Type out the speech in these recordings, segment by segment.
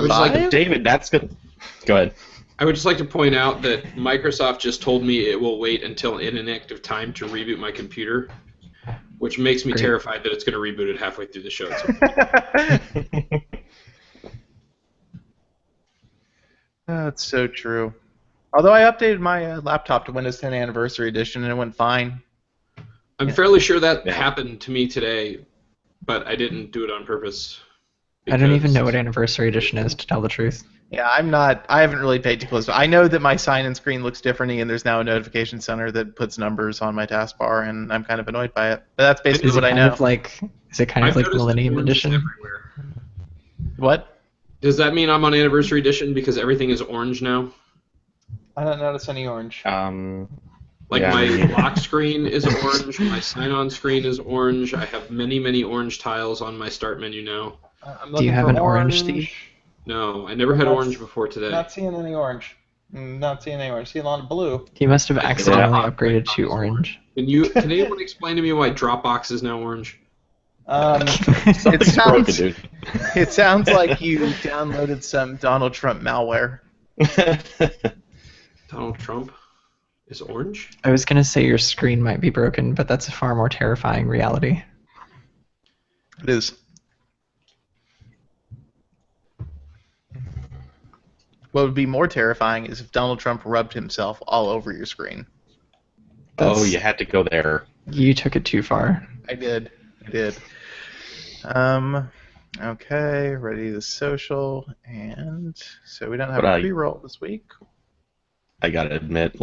would just like David, that's good. Go ahead. I would just like to point out that Microsoft just told me it will wait until an inactive time to reboot my computer, which makes me terrified that it's going to reboot it halfway through the show. That's so true. Although I updated my laptop to Windows 10 Anniversary Edition and it went fine. I'm fairly sure that happened to me today, but I didn't do it on purpose. I don't even know what Anniversary Edition is, to tell the truth. Yeah, I haven't really paid too close. I know that my sign-in screen looks differently, and there's now a notification center that puts numbers on my taskbar, and I'm kind of annoyed by it. But that's basically what I know. Is it kind of like Millennium Edition? Everywhere. What? Does that mean I'm on Anniversary Edition because everything is orange now? I don't notice any orange. My lock screen is orange, my sign-on screen is orange, I have many, many orange tiles on my start menu now. Do you have an orange thief? No, I never had orange before today. Not seeing any orange. Not seeing any orange. Seeing a lot of blue. He must have accidentally upgraded to orange. Can anyone explain to me why Dropbox is now orange? It sounds like you downloaded some Donald Trump malware. Donald Trump is orange? I was going to say your screen might be broken, but that's a far more terrifying reality. It is. What would be more terrifying is if Donald Trump rubbed himself all over your screen. You had to go there. You took it too far. I did. Okay, ready to social, and so we don't have a pre-roll this week. I gotta admit,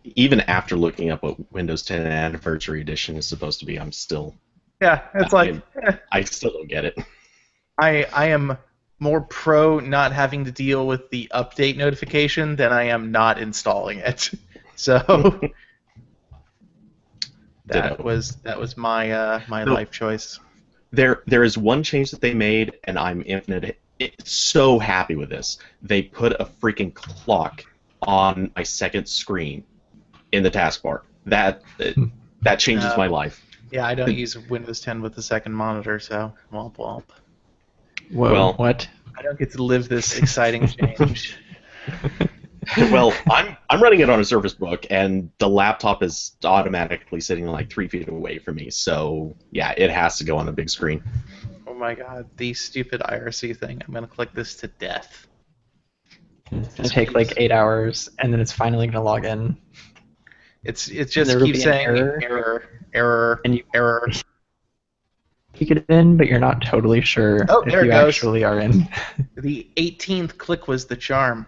even after looking up what Windows 10 Anniversary Edition is supposed to be, I'm still... Yeah, it's I still don't get it. I am more pro not having to deal with the update notification than I am not installing it. So that was my life choice. There is one change that they made, and I'm so happy with this. They put a freaking clock on my second screen in the taskbar. That changes my life. Yeah, I don't use Windows 10 with the second monitor, so womp womp. Whoa, well, what? I don't get to live this exciting change. Well, I'm running it on a Surface Book, and the laptop is automatically sitting 3 feet away from me. So yeah, it has to go on the big screen. Oh my god, the stupid IRC thing! I'm gonna click this to death. It's gonna take 8 hours, and then it's finally gonna log in. It just keeps saying error, and you error. You get in, but you're not totally sure if you actually are in. The 18th click was the charm.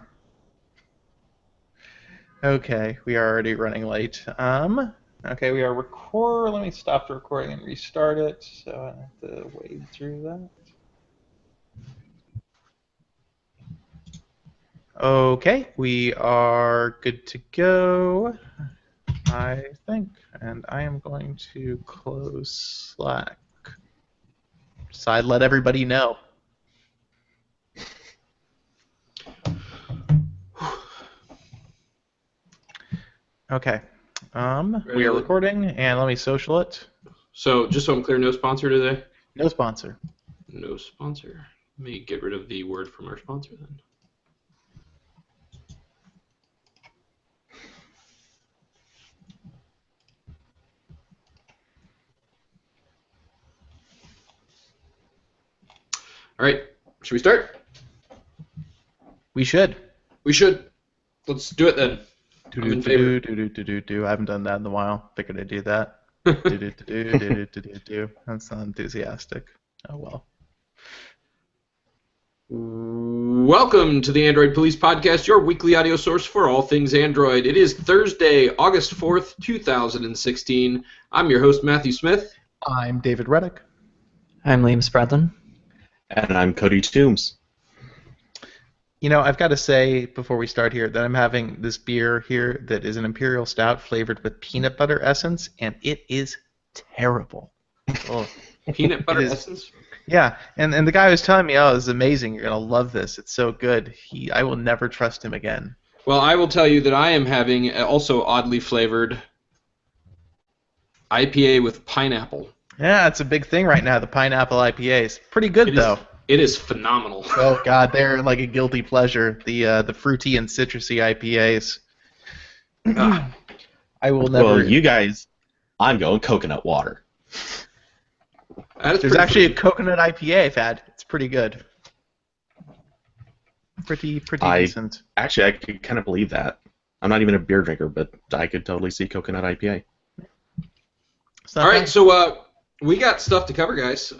Okay, we are already running late. Okay, we are Let me stop the recording and restart it, so I have to wade through that. Okay, we are good to go, I think, and I am going to close Slack. So I'd let everybody know. Okay. We are recording, and let me social it. So, just so I'm clear, no sponsor today? No sponsor. No sponsor. Let me get rid of the word from our sponsor then. All right. Should we start? We should. We should. Let's do it then. I'm in favor. I haven't done that in a while. Figured I'd do that. That's not enthusiastic. Oh well. Welcome to the Android Police Podcast, your weekly audio source for all things Android. It is Thursday, August 4th, 2016. I'm your host, Matthew Smith. I'm David Reddick. I'm Liam Spradlin. And I'm Cody Toombs. You know, I've got to say before we start here that I'm having this beer here that is an Imperial Stout flavored with peanut butter essence, and it is terrible. Oh, peanut butter essence? Yeah, and the guy was telling me, oh, this is amazing, you're going to love this, it's so good. I will never trust him again. Well, I will tell you that I am having also oddly flavored IPA with pineapple. Yeah, it's a big thing right now, the pineapple IPAs. Pretty good, though. It is phenomenal. Oh God, they're like a guilty pleasure. The fruity and citrusy IPAs. I will never. Well, you guys, I'm going coconut water. There's actually a coconut IPA I've had. It's pretty good. Pretty decent. Actually, I could kind of believe that. I'm not even a beer drinker, but I could totally see coconut IPA. All right, so we got stuff to cover, guys.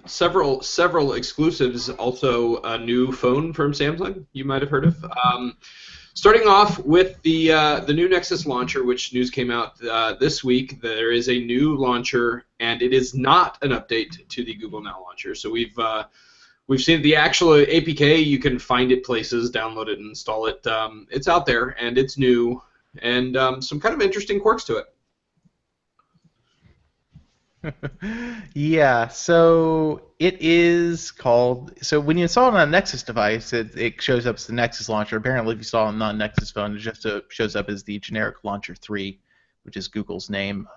Several exclusives. Also, a new phone from Samsung you might have heard of. Starting off with the new Nexus launcher, which news came out this week. There is a new launcher, and it is not an update to the Google Now launcher. So we've seen the actual APK. You can find it places, download it, and install it. It's out there, and it's new, and some kind of interesting quirks to it. Yeah, so it is called. So when you install it on a Nexus device, it shows up as the Nexus launcher. Apparently, if you install it on a non-Nexus phone, it just shows up as the generic Launcher 3, which is Google's name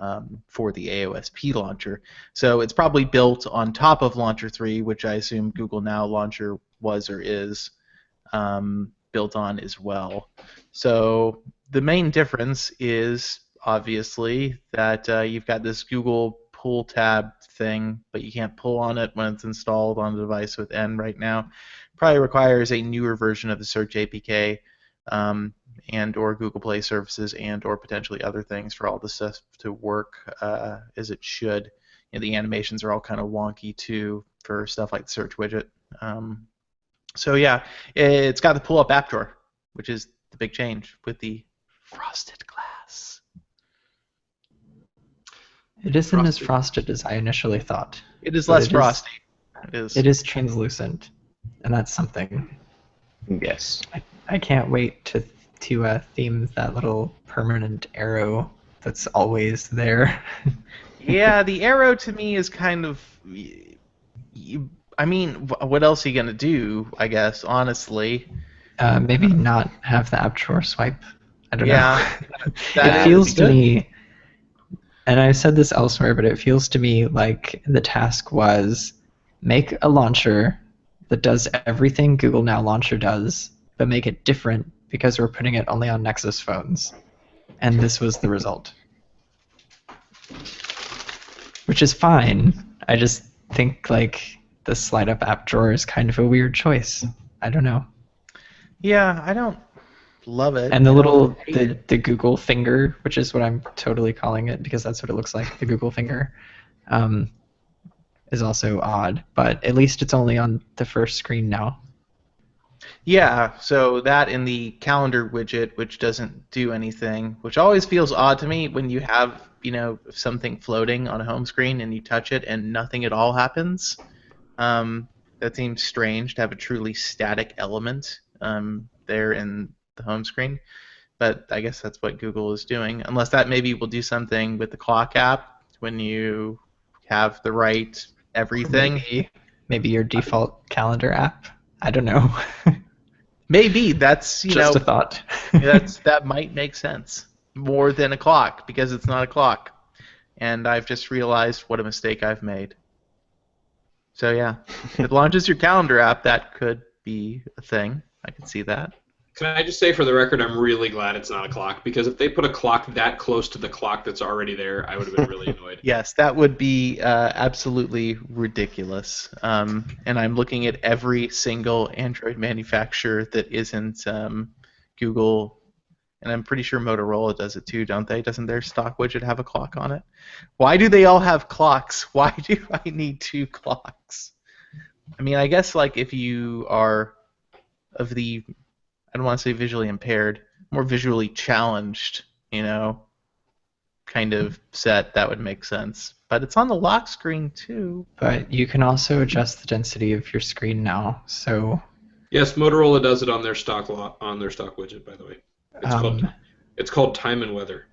for the AOSP launcher. So it's probably built on top of Launcher 3, which I assume Google Now launcher was or is built on as well. So the main difference is obviously that you've got this Google pull tab thing, but you can't pull on it when it's installed on the device with N right now. Probably requires a newer version of the Search APK and or Google Play services and or potentially other things for all the stuff to work as it should. You know, the animations are all kind of wonky too for stuff like the search widget. So yeah, it's got the pull-up app drawer, which is the big change with the frosted glass. It isn't as frosted as I initially thought. It is less frosty. It is translucent, and that's something. Yes. I can't wait to theme that little permanent arrow that's always there. Yeah, the arrow to me is kind of. I mean, what else are you gonna do? I guess honestly. Maybe not have the app drawer swipe. I don't know. Yeah, it feels to me. And I've said this elsewhere, but it feels to me like the task was make a launcher that does everything Google Now Launcher does, but make it different because we're putting it only on Nexus phones. And this was the result. Which is fine. I just think like the slide up app drawer is kind of a weird choice. I don't know. Yeah, I don't love it. And the Google finger, which is what I'm totally calling it because that's what it looks like, the Google finger, is also odd. But at least it's only on the first screen now. Yeah, so that in the calendar widget, which doesn't do anything, which always feels odd to me when you have, something floating on a home screen and you touch it and nothing at all happens. That seems strange to have a truly static element there in the home screen, but I guess that's what Google is doing, unless that maybe will do something with the clock app when you have the right everything. Maybe your default calendar app. I don't know. Maybe that's just a thought. that might make sense more than a clock because it's not a clock, and I've just realized what a mistake I've made. So yeah, if it launches your calendar app, that could be a thing. I can see that. Can I just say for the record, I'm really glad it's not a clock, because if they put a clock that close to the clock that's already there, I would have been really annoyed. Yes, that would be absolutely ridiculous. And I'm looking at every single Android manufacturer that isn't Google, and I'm pretty sure Motorola does it too, don't they? Doesn't their stock widget have a clock on it? Why do they all have clocks? Why do I need two clocks? I mean, I guess like if you are of the, I don't want to say visually impaired, more visually challenged, kind of set, that would make sense. But it's on the lock screen too. But you can also adjust the density of your screen now, so. Yes, Motorola does it on their stock widget, by the way. It's called Time and Weather.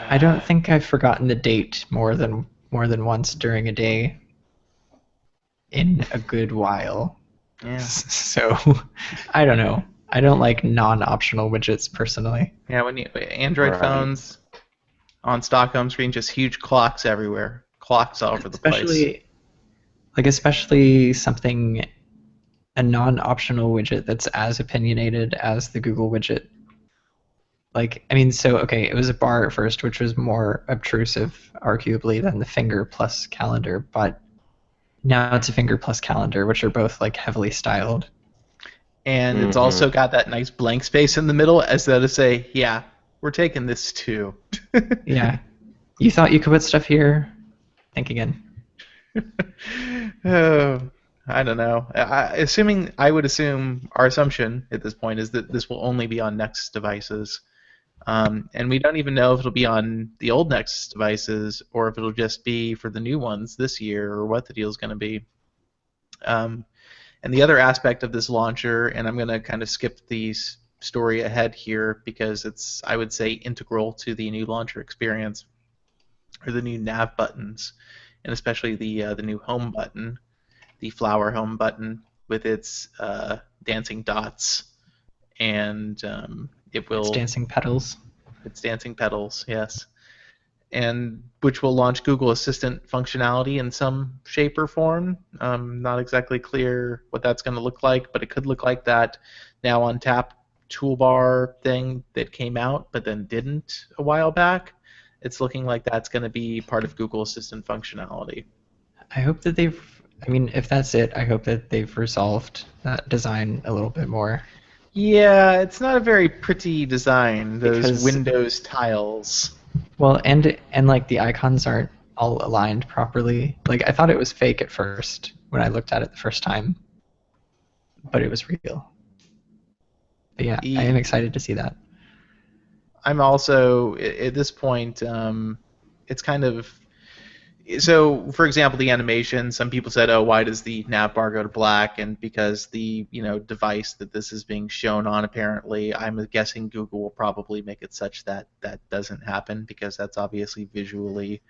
I don't think I've forgotten the date more than once during a day in a good while. Yeah. So, I don't know. I don't like non-optional widgets personally. Yeah, when Android phones on stock home screen, just huge clocks everywhere. Clocks all over the place. Like especially something, a non-optional widget that's as opinionated as the Google widget. Like, I mean, so, okay, it was a bar at first, which was more obtrusive, arguably, than the finger plus calendar, but now it's a finger plus calendar, which are both, like, heavily styled. And it's also got that nice blank space in the middle as though to say, yeah, we're taking this too. Yeah. You thought you could put stuff here? Think again. Oh, I don't know. I would assume our assumption at this point is that this will only be on Nexus devices. And we don't even know if it'll be on the old Nexus devices or if it'll just be for the new ones this year or what the deal's going to be. And the other aspect of this launcher, and I'm going to kind of skip the story ahead here because it's, I would say, integral to the new launcher experience, are the new nav buttons, and especially the new home button, the flower home button with its dancing dots, and it will. It's dancing petals. It's dancing petals, yes. And which will launch Google Assistant functionality in some shape or form. Not exactly clear what that's going to look like, but it could look like that now on tap toolbar thing that came out but then didn't a while back. It's looking like that's going to be part of Google Assistant functionality. I hope that I mean, if that's it, I hope that they've resolved that design a little bit more. Yeah, it's not a very pretty design, those Windows tiles. Well, and like the icons aren't all aligned properly. Like I thought it was fake at first when I looked at it the first time, but it was real. But yeah, I am excited to see that. I'm also at this point. It's kind of so. For example, the animation. Some people said, "Oh, why does the nav bar go to black?" And because the device that this is being shown on, apparently, I'm guessing Google will probably make it such that that doesn't happen because that's obviously visually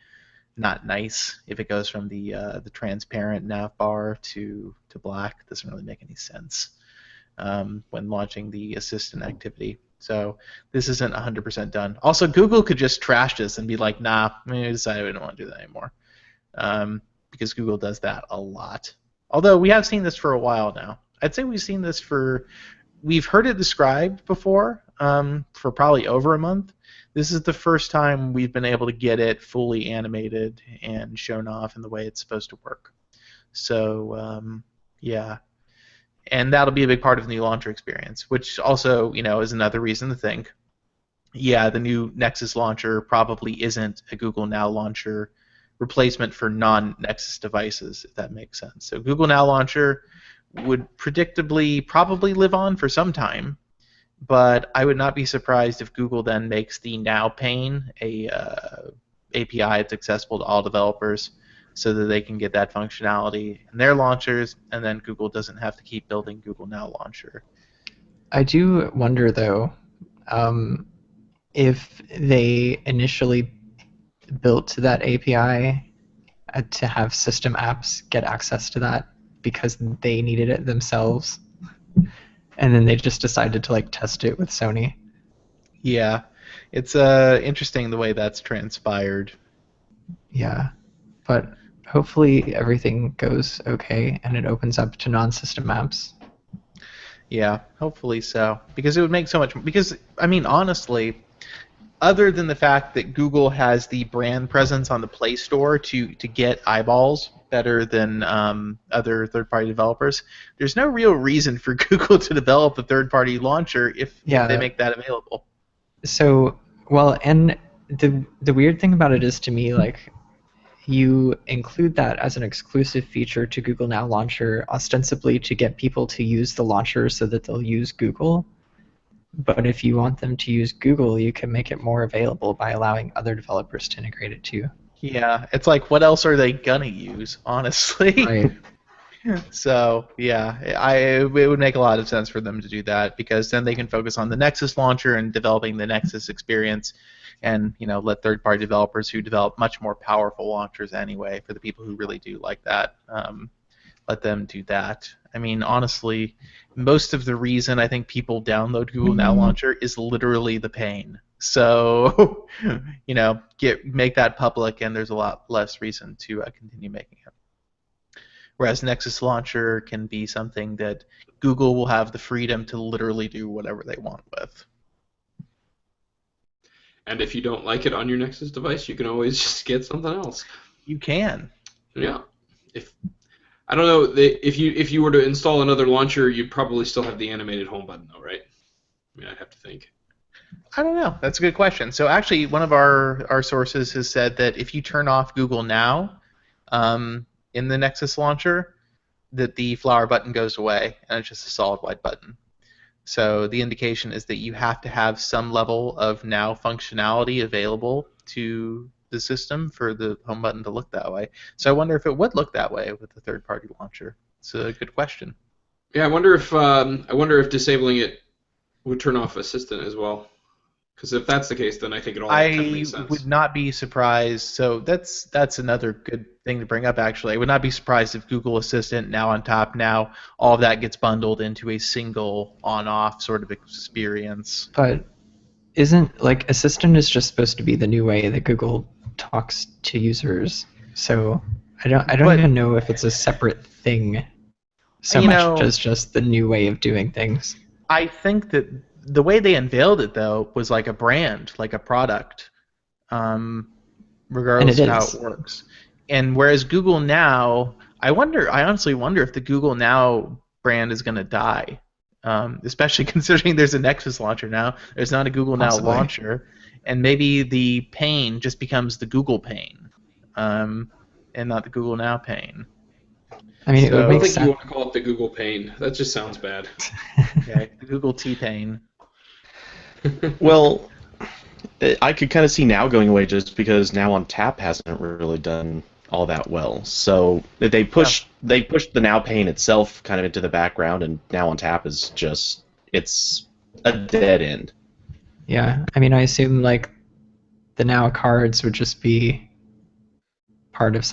not nice. If it goes from the transparent nav bar to black, it doesn't really make any sense when launching the assistant activity. So this isn't 100% done. Also, Google could just trash this and be like, nah, we decided we don't want to do that anymore. Because Google does that a lot. Although we have seen this for a while now. I'd say we've heard it described before for probably over a month. This is the first time we've been able to get it fully animated and shown off in the way it's supposed to work. So, yeah. And that'll be a big part of the new launcher experience, which also, is another reason to think, yeah, the new Nexus launcher probably isn't a Google Now launcher replacement for non-Nexus devices, if that makes sense. So Google Now launcher would predictably probably live on for some time, but I would not be surprised if Google then makes the Now pane a API that's accessible to all developers, so that they can get that functionality in their launchers, and then Google doesn't have to keep building Google Now Launcher. I do wonder, though, if they initially built that API to have system apps get access to that because they needed it themselves, and then they just decided to test it with Sony. Yeah, it's interesting the way that's transpired. Yeah, but hopefully everything goes okay and it opens up to non-system apps. Yeah, hopefully so. Because it would make so much... Because, I mean, honestly, other than the fact that Google has the brand presence on the Play Store to get eyeballs better than other third-party developers, there's no real reason for Google to develop a third-party launcher if they make that available. So, well, and the weird thing about it is, to me, you include that as an exclusive feature to Google Now Launcher, ostensibly to get people to use the launcher so that they'll use Google. But if you want them to use Google, you can make it more available by allowing other developers to integrate it too. Yeah, it's like, what else are they gonna use, honestly? Right. So, yeah, it would make a lot of sense for them to do that, because then they can focus on the Nexus launcher and developing the Nexus experience, and let third-party developers who develop much more powerful launchers anyway, for the people who really do like that, let them do that. I mean, honestly, most of the reason I think people download Google Now Launcher is literally the pain. So, make that public, and there's a lot less reason to continue making it. whereas Nexus Launcher can be something that Google will have the freedom to literally do whatever they want with. And if you don't like it on your Nexus device, you can always just get something else. You can. Yeah. I don't know, if you were to install another launcher, you'd probably still have the animated home button, though, right? I mean, I'd have to think. I don't know. That's a good question. So actually, one of our sources has said that if you turn off Google Now in the Nexus launcher, that the flower button goes away, and it's just a solid white button. So the indication is that you have to have some level of Now functionality available to the system for the home button to look that way. So I wonder if it would look that way with the third-party launcher. It's a good question. Yeah, I wonder if disabling it would turn off Assistant as well. Because if that's the case, then I think it all kind of makes sense. I would not be surprised. So that's another good thing to bring up, actually. I would not be surprised if Google Assistant, Now on Top Now, all of that gets bundled into a single on-off sort of experience. But isn't, Assistant is just supposed to be the new way that Google talks to users. So I don't even know if it's a separate thing so much as just the new way of doing things. I think that the way they unveiled it, though, was like a brand, like a product, regardless of how it works. And whereas Google Now, I honestly wonder if the Google Now brand is going to die, especially considering there's a Nexus launcher now. There's not a Google Now launcher, and maybe the pane just becomes the Google pane, and not the Google Now pane. I mean, I don't think you want to call it the Google pane. That just sounds bad. Okay, the Google T-pane. Well, I could kind of see Now going away just because Now on Tap hasn't really done all that well. So they pushed the Now pane itself kind of into the background, and Now on Tap is just it's a dead end. Yeah, I mean, I assume the Now cards would just be part of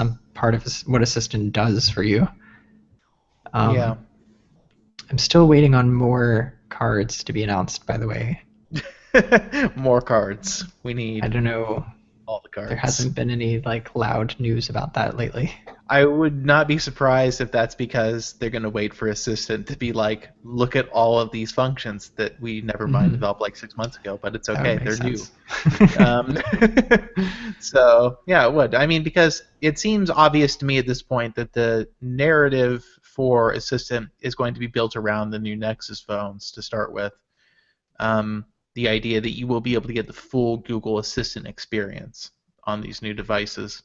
what Assistant does for you. Yeah. I'm still waiting on more cards to be announced, by the way. More cards. We need. I don't know. All the cards. There hasn't been any loud news about that lately. I would not be surprised if that's because they're going to wait for Assistant to be like, look at all of these functions that we never mind developed 6 months ago, but it's okay, they're new. So yeah, it would. I mean, because it seems obvious to me at this point that the narrative for Assistant is going to be built around the new Nexus phones to start with. The idea that you will be able to get the full Google Assistant experience on these new devices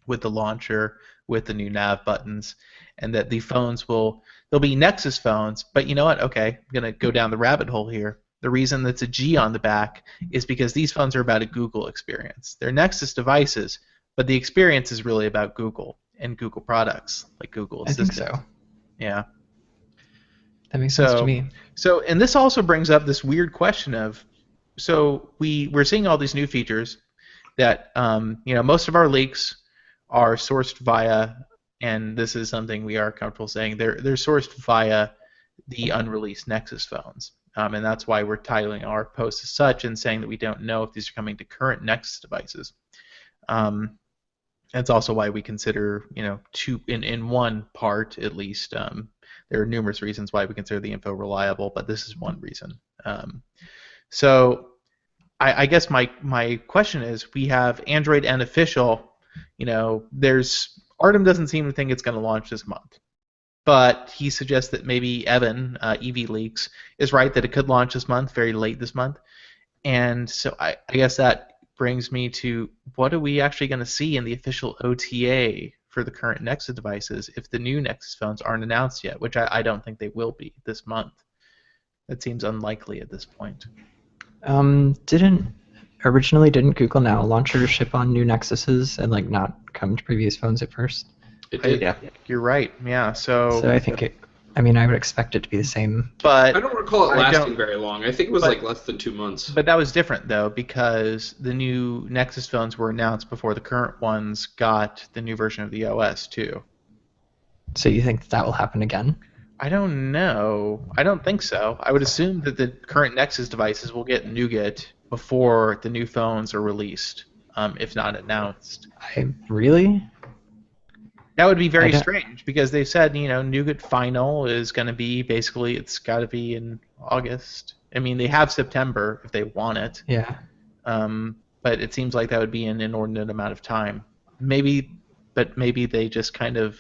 with the launcher, with the new nav buttons, and that the phones they'll be Nexus phones, but you know what? Okay, I'm going to go down the rabbit hole here. The reason that's a G on the back is because these phones are about a Google experience. They're Nexus devices, but the experience is really about Google and Google products like Google Assistant. I think so. Yeah. That makes sense to me. So, and this also brings up this weird question of, so we're seeing all these new features that, most of our leaks are sourced via, and this is something we are comfortable saying, they're sourced via the unreleased Nexus phones. And that's why we're titling our post as such and saying that we don't know if these are coming to current Nexus devices. That's also why we consider, two in one part at least. There are numerous reasons why we consider the info reliable, but this is one reason. So I guess my question is, we have Android N official. Artem doesn't seem to think it's going to launch this month, but he suggests that maybe Evan, EV Leaks, is right that it could launch this month, very late this month. And so I guess that brings me to, what are we actually going to see in the official OTA for the current Nexus devices if the new Nexus phones aren't announced yet, which I don't think they will be this month. That seems unlikely at this point. Didn't Google Now Launcher ship on new Nexuses and not come to previous phones at first? It did. Yeah. You're right. Yeah. So I think I would expect it to be the same. But I don't recall it lasting very long. I think it was less than 2 months. But that was different though, because the new Nexus phones were announced before the current ones got the new version of the OS too. So you think that will happen again? I don't know. I don't think so. I would assume that the current Nexus devices will get Nougat before the new phones are released, if not announced. Really? That would be very strange because they said, Nougat Final is going to be basically, it's got to be in August. I mean, they have September if they want it. Yeah. But it seems like that would be an inordinate amount of time. Maybe they just kind of,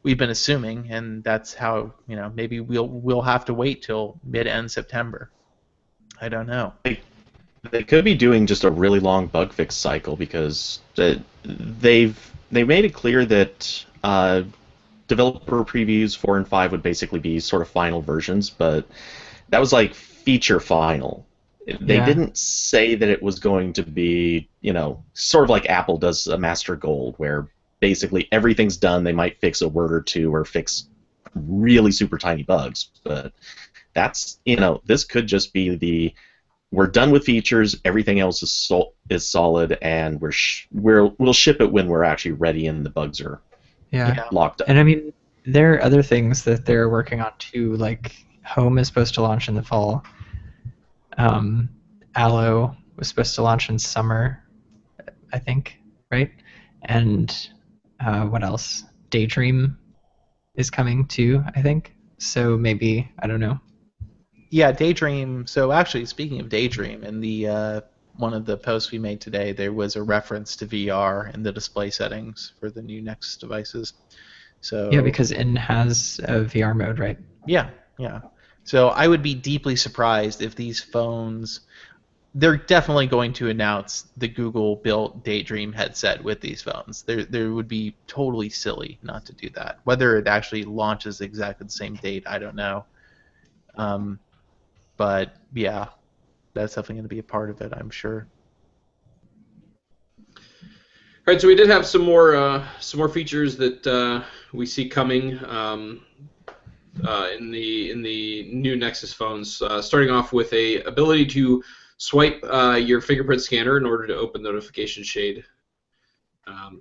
we've been assuming, and that's how, maybe we'll have to wait till mid-end September. I don't know. They could be doing just a really long bug fix cycle because they've made it clear that developer previews 4 and 5 would basically be sort of final versions, but that was like feature final. They didn't say that it was going to be, sort of like Apple does a Master Gold, where basically everything's done. They might fix a word or two or fix really super tiny bugs, but that's, this could just be we're done with features. Everything else is solid, and we'll ship it when we're actually ready and the bugs are locked up. And I mean, there are other things that they're working on too. Like Home is supposed to launch in the fall. Allo was supposed to launch in summer, I think, right? And what else? Daydream is coming too, I think. So maybe, I don't know. Yeah, Daydream. So actually, speaking of Daydream, in the one of the posts we made today, there was a reference to VR in the display settings for the new Nexus devices. So yeah, because it has a VR mode, right? Yeah. So I would be deeply surprised if these phones. They're definitely going to announce the Google-built Daydream headset with these phones. There would be totally silly not to do that. Whether it actually launches exactly the same date, I don't know. But yeah, that's definitely going to be a part of it, I'm sure. All right, so we did have some more features that we see coming in the new Nexus phones. Starting off with a ability to swipe your fingerprint scanner in order to open notification shade.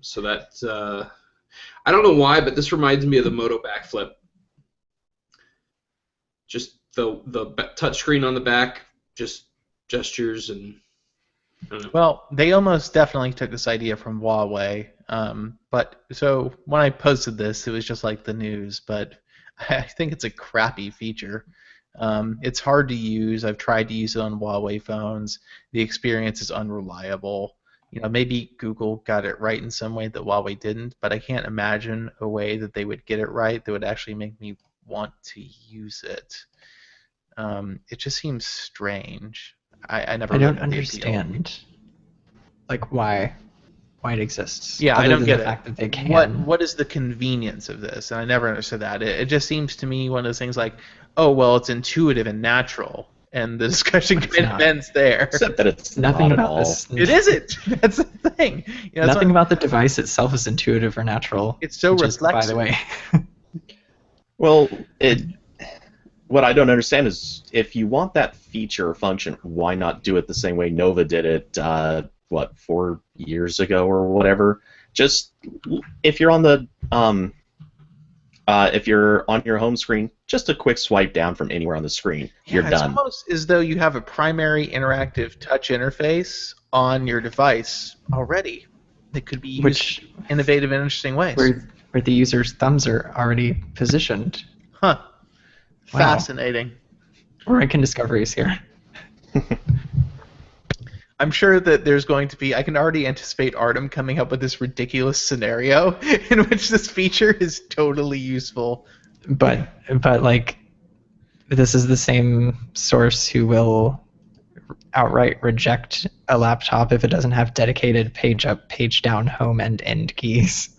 So that I don't know why, but this reminds me of the Moto backflip. Just the touchscreen on the back, just gestures and. I don't know. Well, they almost definitely took this idea from Huawei. But so when I posted this, it was just like the news. But I think it's a crappy feature. It's hard to use. I've tried to use it on Huawei phones. The experience is unreliable. Maybe Google got it right in some way that Huawei didn't, but I can't imagine a way that they would get it right that would actually make me want to use it. It just seems strange. I don't understand, like why it exists. Yeah, I don't get the it. Fact that they can. What is the convenience of this? And I never understood that. It just seems to me one of those things like, oh well, it's intuitive and natural, and the discussion kind of ends there. Except that it's nothing not about at all. this. It isn't. That's the thing. Nothing about the device itself is intuitive or natural. It's so reflexive. By the way. Well, what I don't understand is if you want that feature or function, why not do it the same way Nova did it, 4 years ago or whatever? Just if you're on the if you're on your home screen, just a quick swipe down from anywhere on the screen, you're done. It's almost as though you have a primary interactive touch interface on your device already. It could be used in innovative and interesting ways. Where the user's thumbs are already positioned. Huh. Wow. Fascinating. We're making discoveries here. I'm sure that there's going to be. I can already anticipate Artem coming up with this ridiculous scenario in which this feature is totally useful. But like, this is the same source who will outright reject a laptop if it doesn't have dedicated page up, page down, home, and end keys.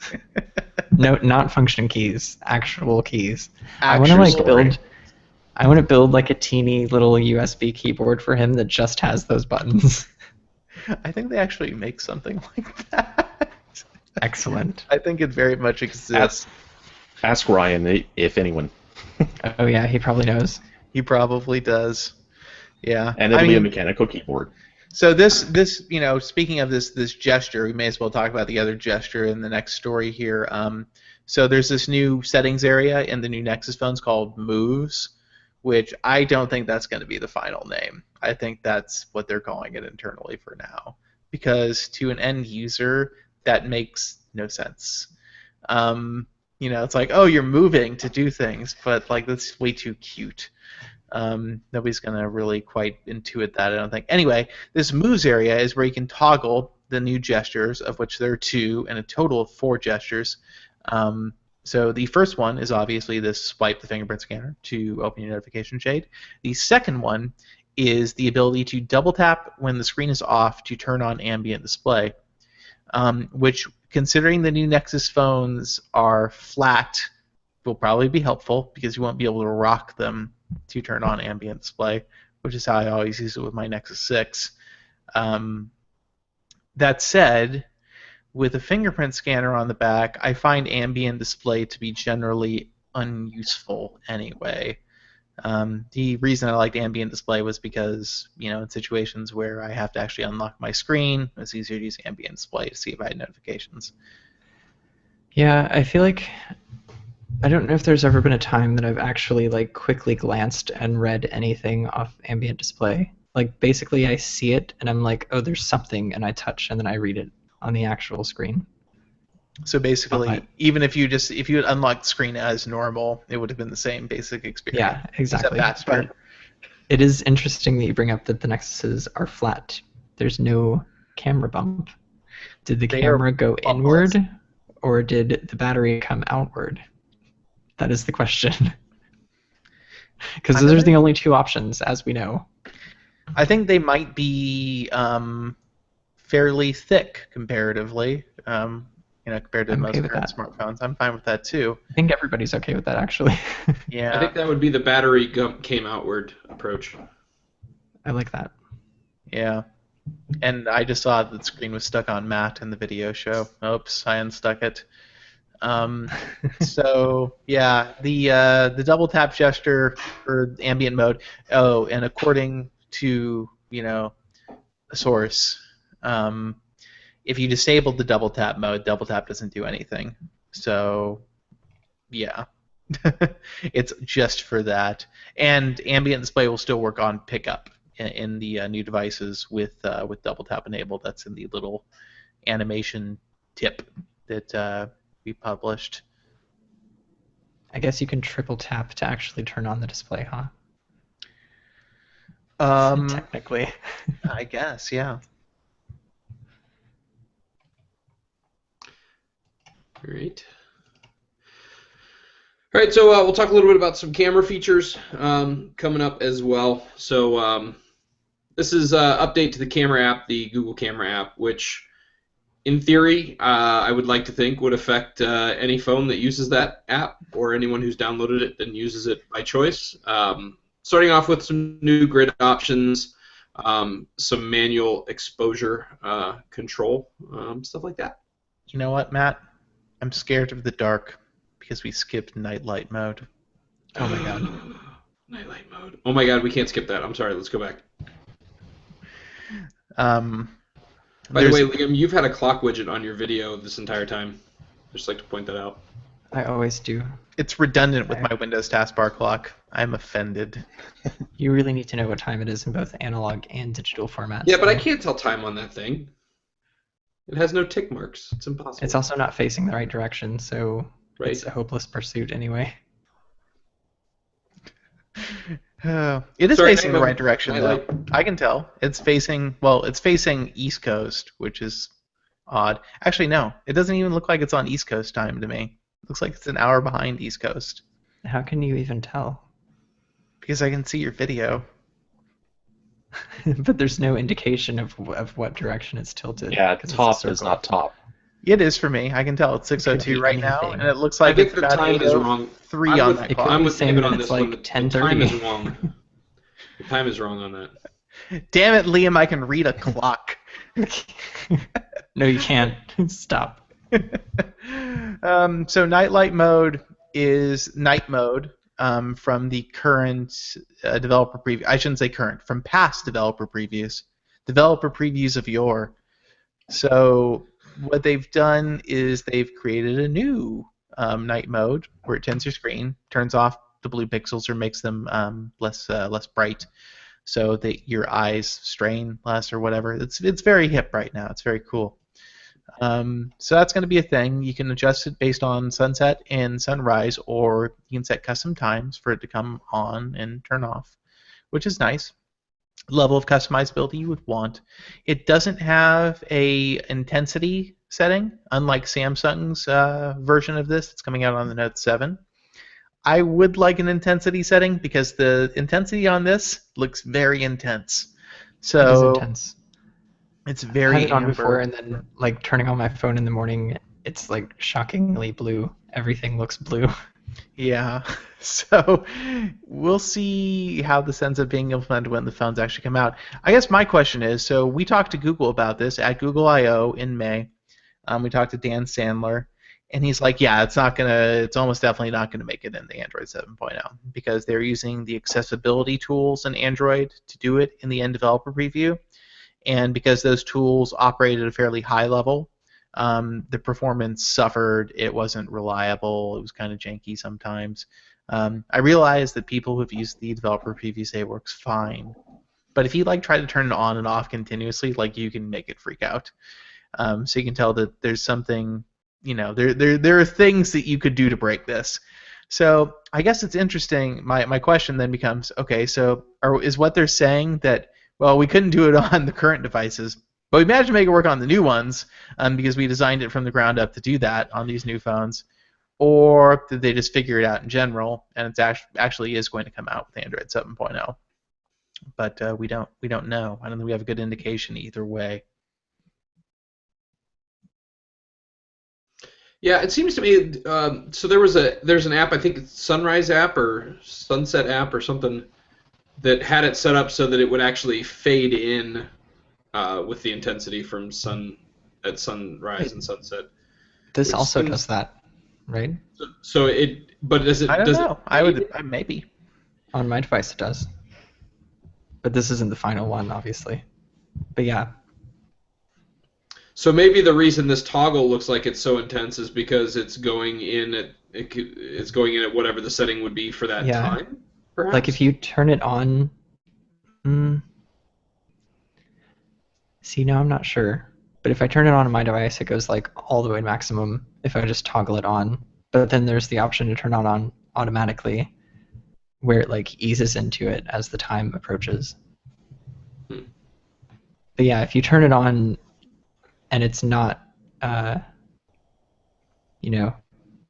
No, not function keys, actual keys. I want to build like a teeny little USB keyboard for him that just has those buttons. I think they actually make something like that. Excellent. I think it very much exists. Ask Ryan if anyone. Oh yeah, he probably knows. He probably does. Yeah. And it'll be a mechanical keyboard. So this speaking of this gesture, we may as well talk about the other gesture in the next story here. So there's this new settings area in the new Nexus phones called Moves, which I don't think that's going to be the final name. I think that's what they're calling it internally for now, because to an end user that makes no sense. It's like, oh, you're moving to do things, but like that's way too cute. Nobody's gonna really quite intuit that, I don't think. Anyway, this moves area is where you can toggle the new gestures, of which there are 2, and a total of 4 gestures. So the first one is obviously this swipe the fingerprint scanner to open your notification shade. The second one is the ability to double tap when the screen is off to turn on ambient display, which, considering the new Nexus phones are flat, will probably be helpful because you won't be able to rock them to turn on ambient display, which is how I always use it with my Nexus 6. That said, with a fingerprint scanner on the back, I find ambient display to be generally unuseful anyway. The reason I liked ambient display was because, in situations where I have to actually unlock my screen, it's easier to use ambient display to see if I had notifications. Yeah, I feel like I don't know if there's ever been a time that I've actually like quickly glanced and read anything off ambient display. Like basically I see it and I'm like, oh, there's something, and I touch and then I read it on the actual screen. So basically, even if you had unlocked the screen as normal, it would have been the same basic experience. Yeah, exactly. Faster. But it is interesting that you bring up that the Nexuses are flat. There's no camera bump. Did the camera go inward, or did the battery come outward? That is the question. Because those are the only 2 options, as we know. I think they might be fairly thick comparatively, compared to most current smartphones. I'm fine with that too. I think everybody's okay with that, actually. Yeah. I think that would be the battery came outward approach. I like that. Yeah. And I just saw that the screen was stuck on Matt in the video show. Oops, I unstuck it. So yeah, the double tap gesture for ambient mode. Oh, and according to a source, if you disabled the double tap mode, double tap doesn't do anything. So yeah, it's just for that. And ambient display will still work on pickup in the new devices with double tap enabled. That's in the little animation tip that we published. I guess you can triple tap to actually turn on the display, huh? Technically. I guess, yeah. Great. All right, so we'll talk a little bit about some camera features coming up as well. So this is an update to the camera app, the Google Camera app, which in theory I would like to think would affect any phone that uses that app or anyone who's downloaded it and uses it by choice. Starting off with some new grid options, some manual exposure control, stuff like that. You know what, Matt? I'm scared of the dark because we skipped nightlight mode. Oh my god. Nightlight mode. Oh my god, we can't skip that. I'm sorry. Let's go back. By the way, Liam, you've had a clock widget on your video this entire time. Just like to point that out. I always do. It's redundant with my Windows taskbar clock. I'm offended. You really need to know what time it is in both analog and digital formats. Yeah, but I can't tell time on that thing. It has no tick marks. It's impossible. It's also not facing the right direction, so it's a hopeless pursuit anyway. It is facing the right direction, though. I can tell. It's facing East Coast, which is odd. Actually, no. It doesn't even look like it's on East Coast time to me. It looks like it's an hour behind East Coast. How can you even tell? Because I can see your video. But there's no indication of what direction it's tilted. Yeah, top is not top. It is for me. I can tell it's 6:02 right now, and it looks like it's about 8:03 on that clock. I'm with David on this one. Like The time is wrong. The time is wrong on that. Damn it, Liam! I can read a clock. No, you can't. Stop. So nightlight mode is night mode from the current developer preview. I shouldn't say current. From past developer previews. Developer previews of yore. So what they've done is they've created a new night mode where it tints your screen, turns off the blue pixels or makes them less bright, so that your eyes strain less or whatever. It's very hip right now. It's very cool. So that's going to be a thing. You can adjust it based on sunset and sunrise, or you can set custom times for it to come on and turn off, which is nice. Level of customizability you would want. It doesn't have a intensity setting, unlike Samsung's version of this that's coming out on the Note 7. I would like an intensity setting because the intensity on this looks very intense. So it is intense. It's I've very had it on amber. before, and then like turning on my phone in the morning, it's like shockingly blue. Everything looks blue. Yeah. So we'll see how this ends up being implemented when the phones actually come out. I guess my question is, so we talked to Google about this at Google I/O in May. We talked to Dan Sandler, and he's like, yeah, it's almost definitely not gonna make it in the Android 7.0 because they're using the accessibility tools in Android to do it in the end developer preview, and because those tools operate at a fairly high level, the performance suffered. It wasn't reliable. It was kind of janky sometimes. I realize that people who've used the developer preview say it works fine, but if you try to turn it on and off continuously, you can make it freak out. So you can tell that there's something, there are things that you could do to break this. So I guess it's interesting. My question then becomes, okay, so is what they're saying that, well, we couldn't do it on the current devices, but we managed to make it work on the new ones because we designed it from the ground up to do that on these new phones? Or did they just figure it out in general, and it actually is going to come out with Android 7.0? But we don't know. I don't think we have a good indication either way. Yeah, it seems to me. So there's an app, I think it's Sunrise app or Sunset app or something, that had it set up so that it would actually fade in with the intensity from sunrise and sunset. This also does that, right? But does it? I don't does know. It Maybe. On my device it does. But this isn't the final one, obviously. But yeah. So maybe the reason this toggle looks like it's so intense is because it's going in at whatever the setting would be for that time. Perhaps? Like if you turn it on. See, now I'm not sure. But if I turn it on my device, it goes all the way to maximum if I just toggle it on. But then there's the option to turn it on automatically, where it eases into it as the time approaches. But yeah, if you turn it on and it's not,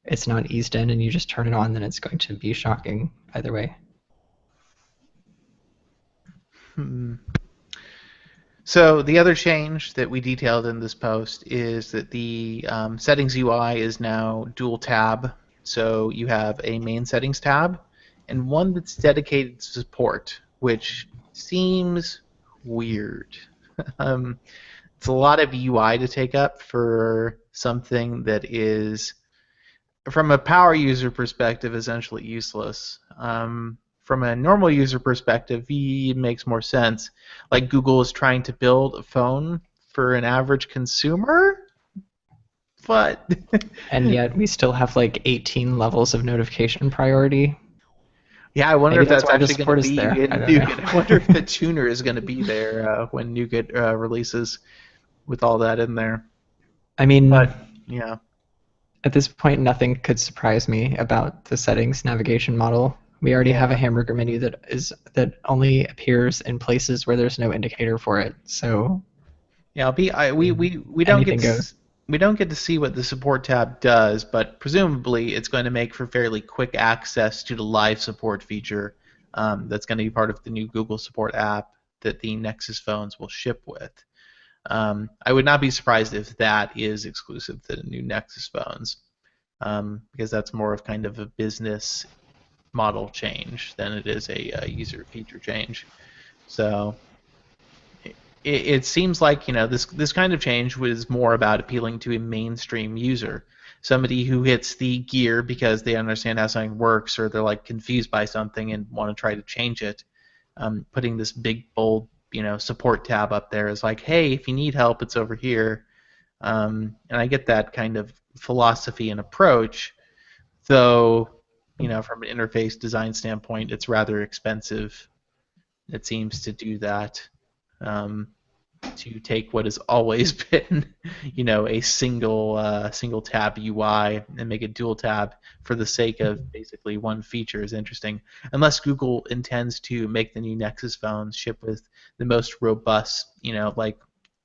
it's not eased in, and you just turn it on, then it's going to be shocking either way. So the other change that we detailed in this post is that the settings UI is now dual tab. So you have a main settings tab and one that's dedicated to support, which seems weird. It's a lot of UI to take up for something that is, from a power user perspective, essentially useless. From a normal user perspective, it makes more sense. Google is trying to build a phone for an average consumer, but and yet we still have 18 levels of notification priority. Yeah, I wonder Maybe if that's actually going to be there. in Nougat. I wonder if the tuner is going to be there when Nougat releases with all that in there. I mean, but yeah. At this point, nothing could surprise me about the settings navigation model. We already have a hamburger menu that only appears in places where there's no indicator for it. So yeah, we don't get to see what the support tab does, but presumably it's going to make for fairly quick access to the live support feature that's going to be part of the new Google Support app that the Nexus phones will ship with. I would not be surprised if that is exclusive to the new Nexus phones, because that's more of kind of a business model change than it is a user feature change. So it seems like this kind of change was more about appealing to a mainstream user, somebody who hits the gear because they understand how something works, or they're confused by something and want to try to change it. Putting this big bold support tab up there is hey, if you need help, it's over here. And I get that kind of philosophy and approach, though from an interface design standpoint, it's rather expensive, it seems, to do that. to take what has always been, a single tab UI and make it dual tab for the sake of basically one feature is interesting. Unless Google intends to make the new Nexus phones ship with the most robust, like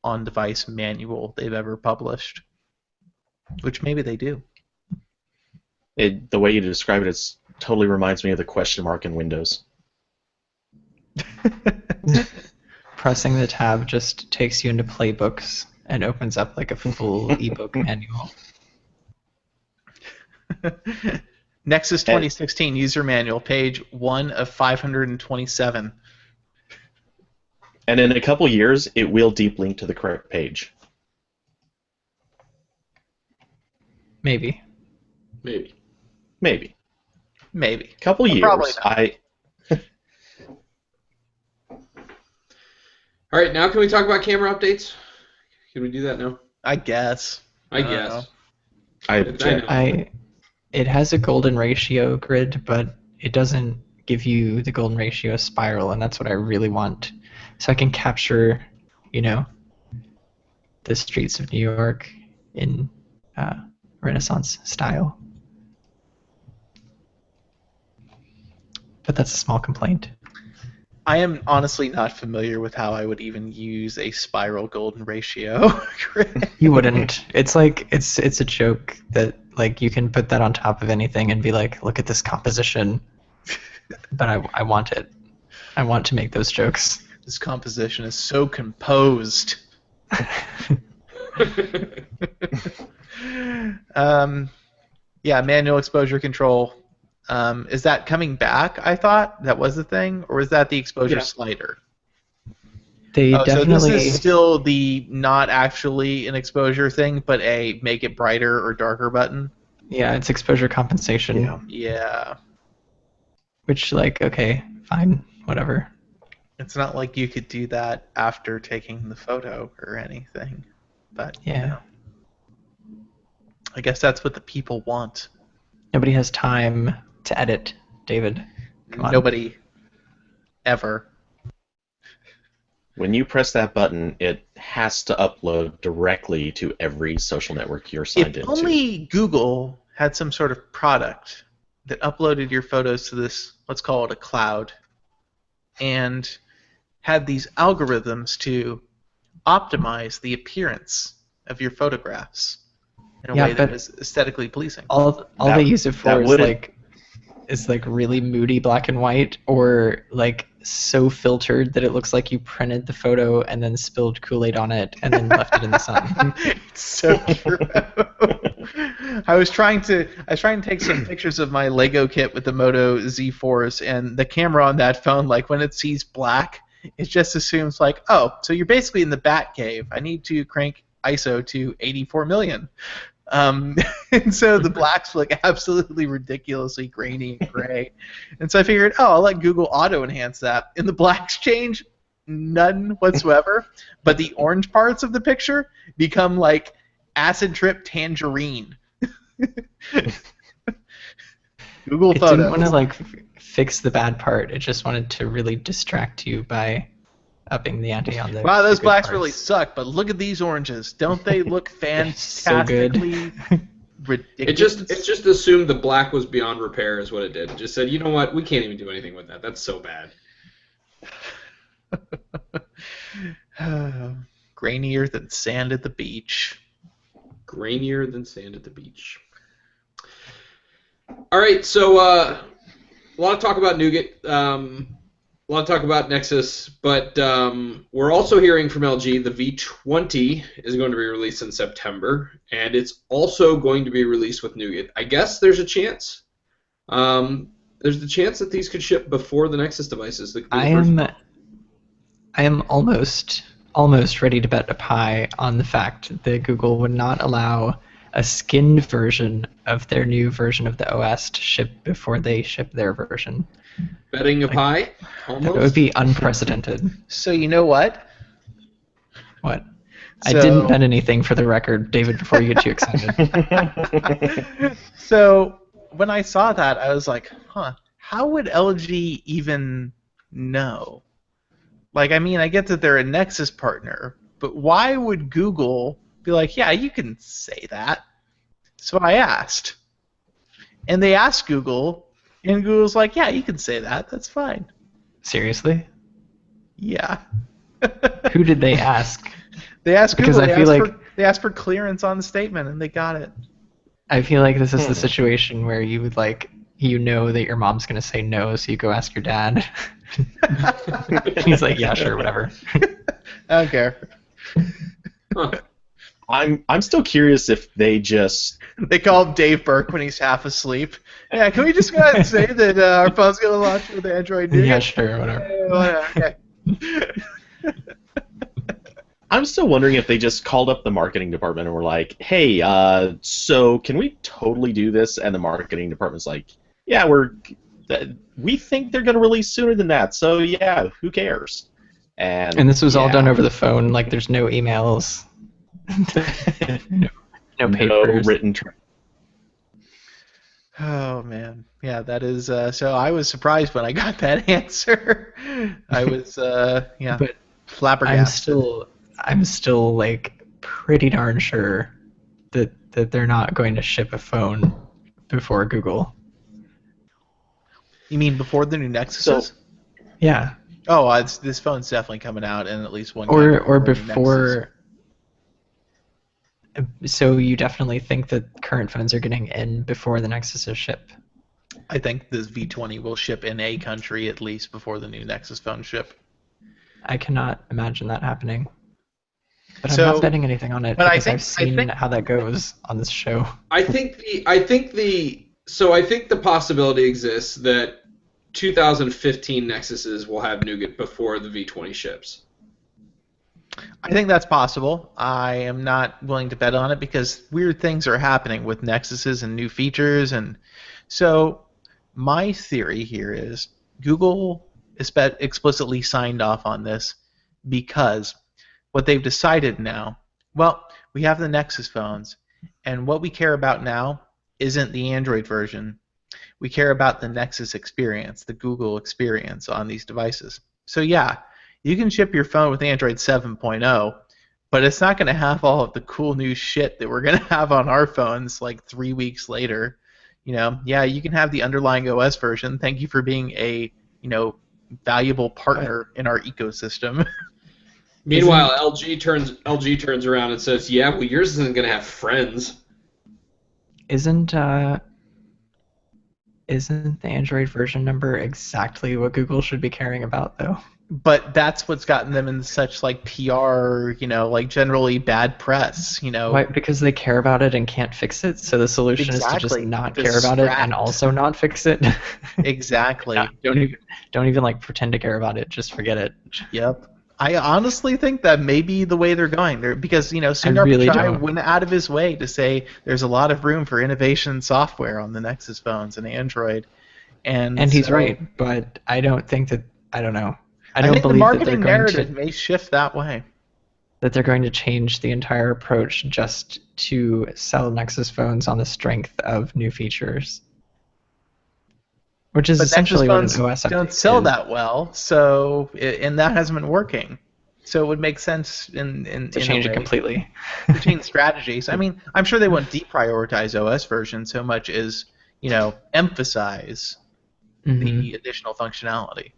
on-device manual they've ever published, which maybe they do. The way you describe it, totally reminds me of the question mark in Windows. Pressing the tab just takes you into playbooks and opens up like a full ebook manual. Nexus 2016 user manual, page 1 of 527. And in a couple years, it will deep link to the correct page. Maybe. Couple years. Probably not. All right, now can we talk about camera updates? Can we do that now? I guess. I guess. It has a golden ratio grid, but it doesn't give you the golden ratio spiral, and that's what I really want. So I can capture, the streets of New York in Renaissance style. But that's a small complaint. I am honestly not familiar with how I would even use a spiral golden ratio. You wouldn't. It's like it's a joke that like you can put that on top of anything and be like, look at this composition. But I want it. I want to make those jokes. This composition is so composed. Yeah, manual exposure control. Is that coming back, I thought? That was the thing? Or is that the exposure slider? They definitely... So this is still the not actually an exposure thing, but a make it brighter or darker button? Yeah, it's exposure compensation. Yeah. Which, like, okay, fine, whatever. It's not like you could do that after taking the photo or anything. But, yeah. I guess that's what the people want. Nobody has time to edit, David. Come on. Nobody. Ever. When you press that button, it has to upload directly to every social network you're signed into. If only Google had some sort of product that uploaded your photos to this, let's call it a cloud, and had these algorithms to optimize the appearance of your photographs in a way that was aesthetically pleasing. All they use it for is like really moody black and white, or like so filtered that it looks like you printed the photo and then spilled Kool-Aid on it and then left it in the sun. It's so true. I was trying to take some pictures of my Lego kit with the Moto Z4s, and the camera on that phone, like when it sees black, it just assumes like, oh, so you're basically in the Batcave. I need to crank ISO to 84 million. And so the blacks look absolutely ridiculously grainy and gray. And so I figured, I'll let Google auto-enhance that. And the blacks change none whatsoever, but the orange parts of the picture become like acid trip tangerine. Google Photos. It didn't want to like fix the bad part. It just wanted to really distract you by upping the ante on the. Wow, those blacks really suck, but look at these oranges. Don't they look fantastically ridiculous? It just assumed the black was beyond repair is what it did. It just said, you know what, we can't even do anything with that. That's so bad. Grainier than sand at the beach. Grainier than sand at the beach. All right, so a lot of talk about Nougat. A lot of talk about Nexus, but we're also hearing from LG the V20 is going to be released in September, and it's also going to be released with Nougat. I guess there's a chance. There's the chance that these could ship before the Nexus devices. I am almost ready to bet a pie on the fact that Google would not allow a skinned version of their new version of the OS to ship before they ship their version. Betting a pie? Almost? That would be unprecedented. So you know what? What? I didn't bet anything, for the record, David, before you get too excited. So when I saw that, I was like, how would LG even know? Like, I mean, I get that they're a Nexus partner, but why would Google be like, yeah, you can say that? So I asked. And they asked Google, and Google's like, yeah, you can say that. That's fine. Seriously? Yeah. Who did they ask? They asked Google. Because They asked for clearance on the statement, and they got it. I feel like this is the situation where you would like, you know that your mom's gonna say no, so you go ask your dad. He's like, yeah, sure, whatever. I don't care. Huh. I'm still curious if they just They call him Dave Burke when he's half asleep. Yeah, can we just go ahead and say that our phone's gonna launch with Android Nougat? Yeah, sure, whatever. Okay. I'm still wondering if they just called up the marketing department and were like, hey, so can we totally do this? And the marketing department's like, yeah, we think they're going to release sooner than that, so yeah, who cares? And this was all done over the phone, like there's no emails. no papers. No written Oh man, yeah, that is. So I was surprised when I got that answer. I was, But flabbergasted. I'm still like pretty darn sure that they're not going to ship a phone before Google. You mean before the new Nexus? Yeah. Oh, this phone's definitely coming out in at least one. Or before. So you definitely think that current phones are getting in before the Nexuses ship? I think this V20 will ship in a country at least before the new Nexus phone ship. I cannot imagine that happening. But So- I'm not betting anything on it but I because I've think- seen how that goes on this show. I think the possibility exists that 2015 Nexuses will have Nougat before the V20 ships. I think that's possible. I am not willing to bet on it because weird things are happening with Nexuses and new features, and so my theory here is Google explicitly signed off on this because what they've decided now, well, we have the Nexus phones, and what we care about now isn't the Android version. We care about the Nexus experience, the Google experience on these devices. So yeah, you can ship your phone with Android 7.0, but it's not going to have all of the cool new shit that we're going to have on our phones like 3 weeks later. Yeah, you can have the underlying OS version. Thank you for being a, valuable partner in our ecosystem. Meanwhile, LG turns around and says, "Yeah, well, yours isn't going to have friends." Isn't the Android version number exactly what Google should be caring about, though? But that's what's gotten them in such PR, generally bad press, Why? Because they care about it and can't fix it. So the solution is to just not care about it and also not fix it. Exactly. Yeah, don't even pretend to care about it. Just forget it. Yep. I honestly think that may be the way they're going. Because Sundar really Pichai don't. went out of his way to say there's a lot of room for innovation software on the Nexus phones and Android, and he's right. But I don't think that. I don't know. I think the believe that marketing they're going narrative may shift that way. that they're going to change the entire approach just to sell Nexus phones on the strength of new features. Which is But essentially what an Nexus OS phones don't update sell is. that well, so and that hasn't been working. So it would make sense in change a it way completely. to change strategies. I mean, I'm sure they won't deprioritize OS version so much as emphasize the additional functionality.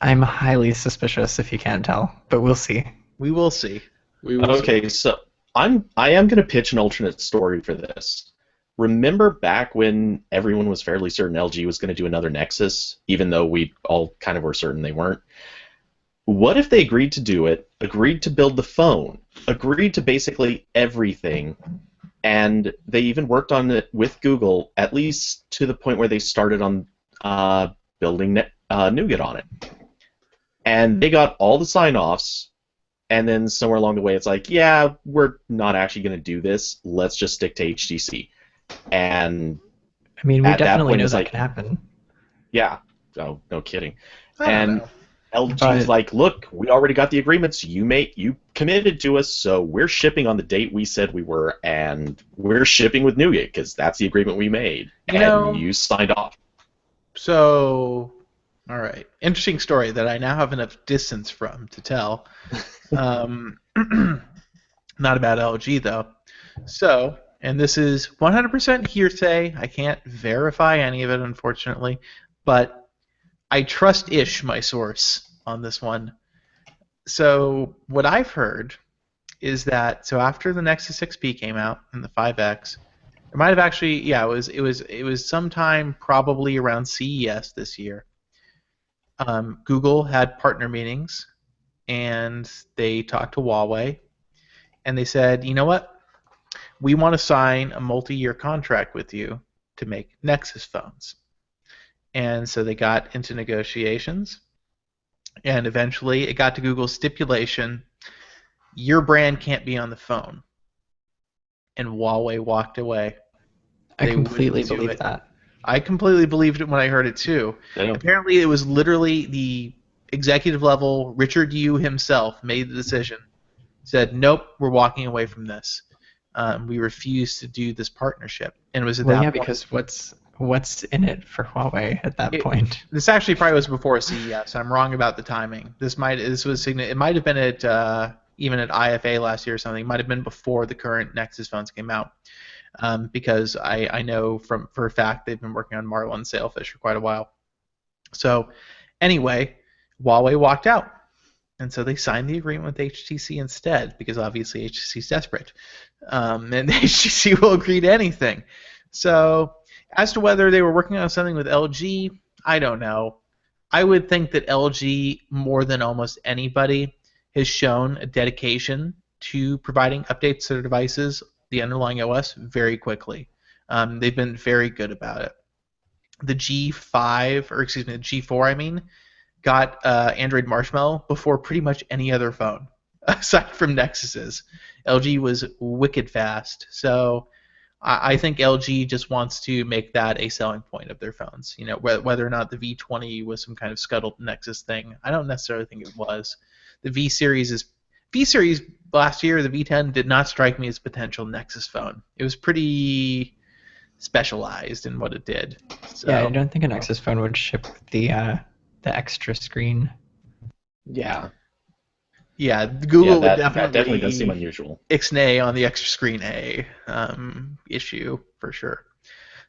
I'm highly suspicious, if you can't tell, but we'll see. We will see. Okay, so I am going to pitch an alternate story for this. Remember back when everyone was fairly certain LG was going to do another Nexus, even though we all kind of were certain they weren't? What if they agreed to do it, agreed to build the phone, agreed to basically everything, and they even worked on it with Google, at least to the point where they started on building Nougat on it. And they got all the sign-offs, and then somewhere along the way it's like, yeah, we're not actually going to do this. Let's just stick to HTC. And I mean, we at that definitely point, know it's that like, can happen. yeah, oh, no kidding. I don't And know. LG's like, look, we already got the agreements. You committed to us, so we're shipping on the date we said we were, and we're shipping with Nougat because that's the agreement we made. You know- and you signed off. So All right. Interesting story that I now have enough distance from to tell. Not about LG, though. So, and this is 100% hearsay. I can't verify any of it, unfortunately. But I trust-ish my source on this one. So, what I've heard is that, so after the Nexus 6P came out and the 5X, it might have actually, yeah, it was sometime probably around CES this year. Google had partner meetings, and they talked to Huawei, and they said, you know what? We want to sign a multi-year contract with you to make Nexus phones. And so they got into negotiations, and eventually it got to Google's stipulation, your brand can't be on the phone. And Huawei walked away. I completely believe that. I completely believed it when I heard it too. Damn. Apparently, it was literally the executive level. Richard Yu himself made the decision. Said, "Nope, we're walking away from this. We refuse to do this partnership." And it was at that point. Because what's in it for Huawei at that point? This actually probably was before CES. I'm wrong about the timing. It might have been at even at IFA last year or something. It might have been before the current Nexus phones came out. Because I know for a fact they've been working on Marlin Sailfish for quite a while. So anyway, Huawei walked out. And so they signed the agreement with HTC instead, because obviously HTC is desperate. And HTC will agree to anything. So as to whether they were working on something with LG, I don't know. I would think that LG, more than almost anybody, has shown a dedication to providing updates to their devices, the underlying OS, very quickly. They've been very good about it. The G4, got Android Marshmallow before pretty much any other phone, aside from Nexus's. LG was wicked fast, so I think LG just wants to make that a selling point of their phones. You know, whether or not the V20 was some kind of scuttled Nexus thing, I don't necessarily think it was. The V series last year, the V10 did not strike me as a potential Nexus phone. It was pretty specialized in what it did. So, yeah, I don't think a Nexus phone would ship with the extra screen. Yeah. Yeah, Google would that definitely does seem unusual. Ixnay on the extra screen A issue for sure.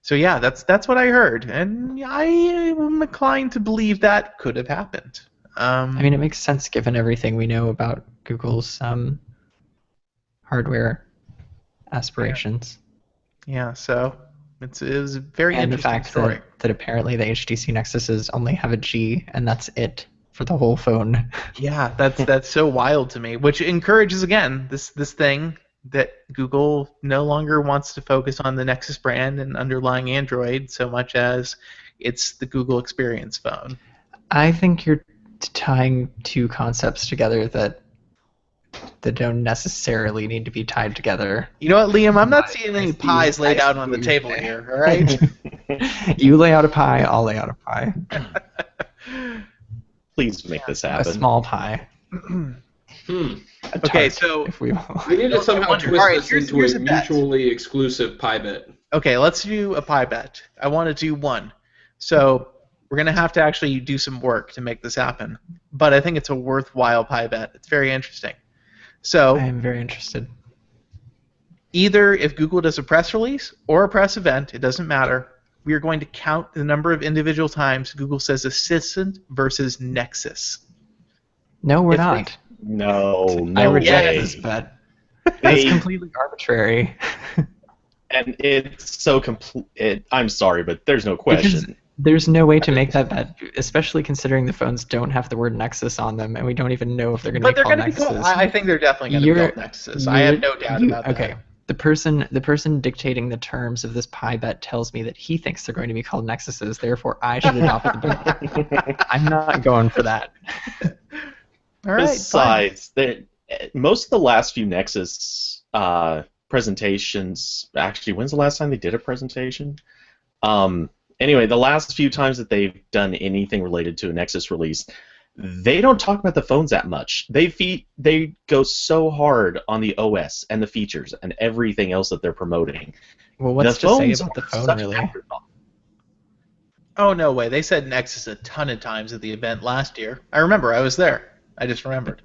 So yeah, that's what I heard, and I am inclined to believe that could have happened. It makes sense given everything we know about Google's hardware aspirations. Yeah, so it was a very and interesting the fact story. that apparently the HTC Nexuses only have a G, and that's it for the whole phone. Yeah, that's so wild to me, which encourages again this thing that Google no longer wants to focus on the Nexus brand and underlying Android so much as it's the Google Experience phone. I think you're tying two concepts together that don't necessarily need to be tied together. You know what, Liam? I'm not seeing any pies laid out on the table here, all right? You lay out a pie, I'll lay out a pie. Please make this happen. A small pie. Okay, so we need to somehow twist this into a mutually exclusive pie bet. Okay, let's do a pie bet. I want to do one. So we're going to have to actually do some work to make this happen. But I think it's a worthwhile pie bet. It's very interesting. So I am very interested. Either if Google does a press release or a press event, it doesn't matter, we are going to count the number of individual times Google says Assistant versus Nexus. No, we're not. No I reject way. this bet. That's completely arbitrary. And it's so complete. I'm sorry, but there's no question. There's no way to make that bet, especially considering the phones don't have the word Nexus on them, and we don't even know if they're going to be called Nexus. I think they're definitely going to be called Nexus. I have no doubt about that. Okay, the person dictating the terms of this pie bet tells me that he thinks they're going to be called Nexuses, therefore I should adopt the bet. I'm not going for that. All right. Besides, most of the last few Nexus presentations, actually, when's the last time they did a presentation? Anyway, the last few times that they've done anything related to a Nexus release, they don't talk about the phones that much. They go so hard on the OS and the features and everything else that they're promoting. Well, what's to say about the phone, really? Oh, no way. They said Nexus a ton of times at the event last year. I remember. I was there. I just remembered.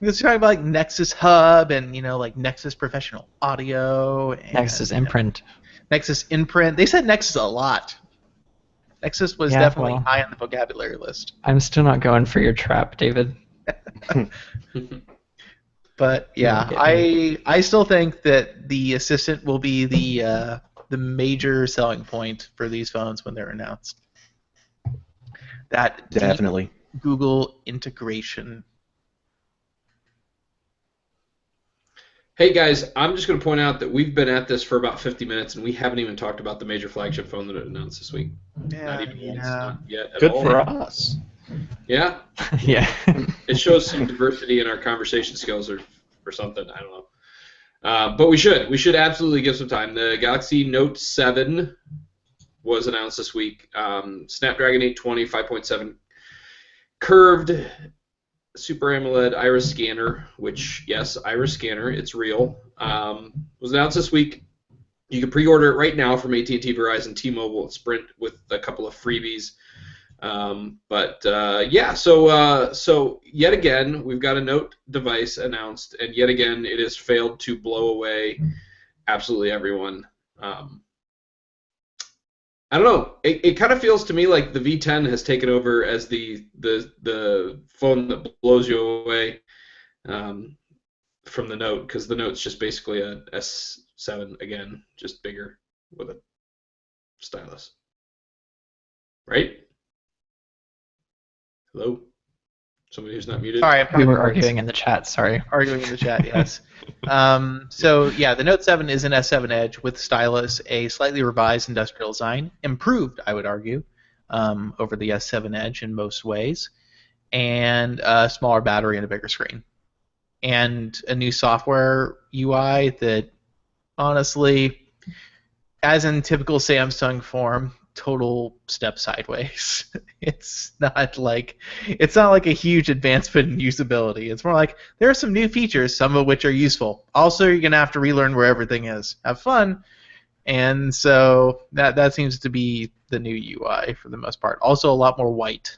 It's talking about like Nexus Hub and like Nexus Professional Audio and Nexus Imprint. Nexus Imprint. They said Nexus a lot. Nexus was definitely high on the vocabulary list. I'm still not going for your trap, David. But yeah, I still think that the Assistant will be the major selling point for these phones when they're announced. That Definitely deep Google integration. Hey guys, I'm just going to point out that we've been at this for about 50 minutes and we haven't even talked about the major flagship phone that it announced this week. Not even once, not yet at all. Good for us. Yeah. Yeah. It shows some diversity in our conversation skills or something. I don't know. But we should absolutely give some time. The Galaxy Note 7 was announced this week. Snapdragon 820, 5.7 curved Super AMOLED iris scanner, which, yes, iris scanner, it's real. Was announced this week. You can pre-order it right now from AT&T, Verizon, T-Mobile, and Sprint with a couple of freebies. So yet again, we've got a Note device announced, and yet again, it has failed to blow away absolutely everyone. I don't know. It kind of feels to me like the V10 has taken over as the phone that blows you away from the Note, because the Note's just basically a S7 again, just bigger with a stylus. Right? Hello? Somebody who's not muted? Sorry, We were arguing in the chat, sorry. Arguing in the chat, yes. The Note 7 is an S7 Edge with stylus, a slightly revised industrial design, improved, I would argue, over the S7 Edge in most ways, and a smaller battery and a bigger screen. And a new software UI that, honestly, as in typical Samsung form, total step sideways. It's not like a huge advancement in usability. It's more like there are some new features, some of which are useful. Also, you're gonna have to relearn where everything is. Have fun, and so that seems to be the new UI for the most part. Also, a lot more white,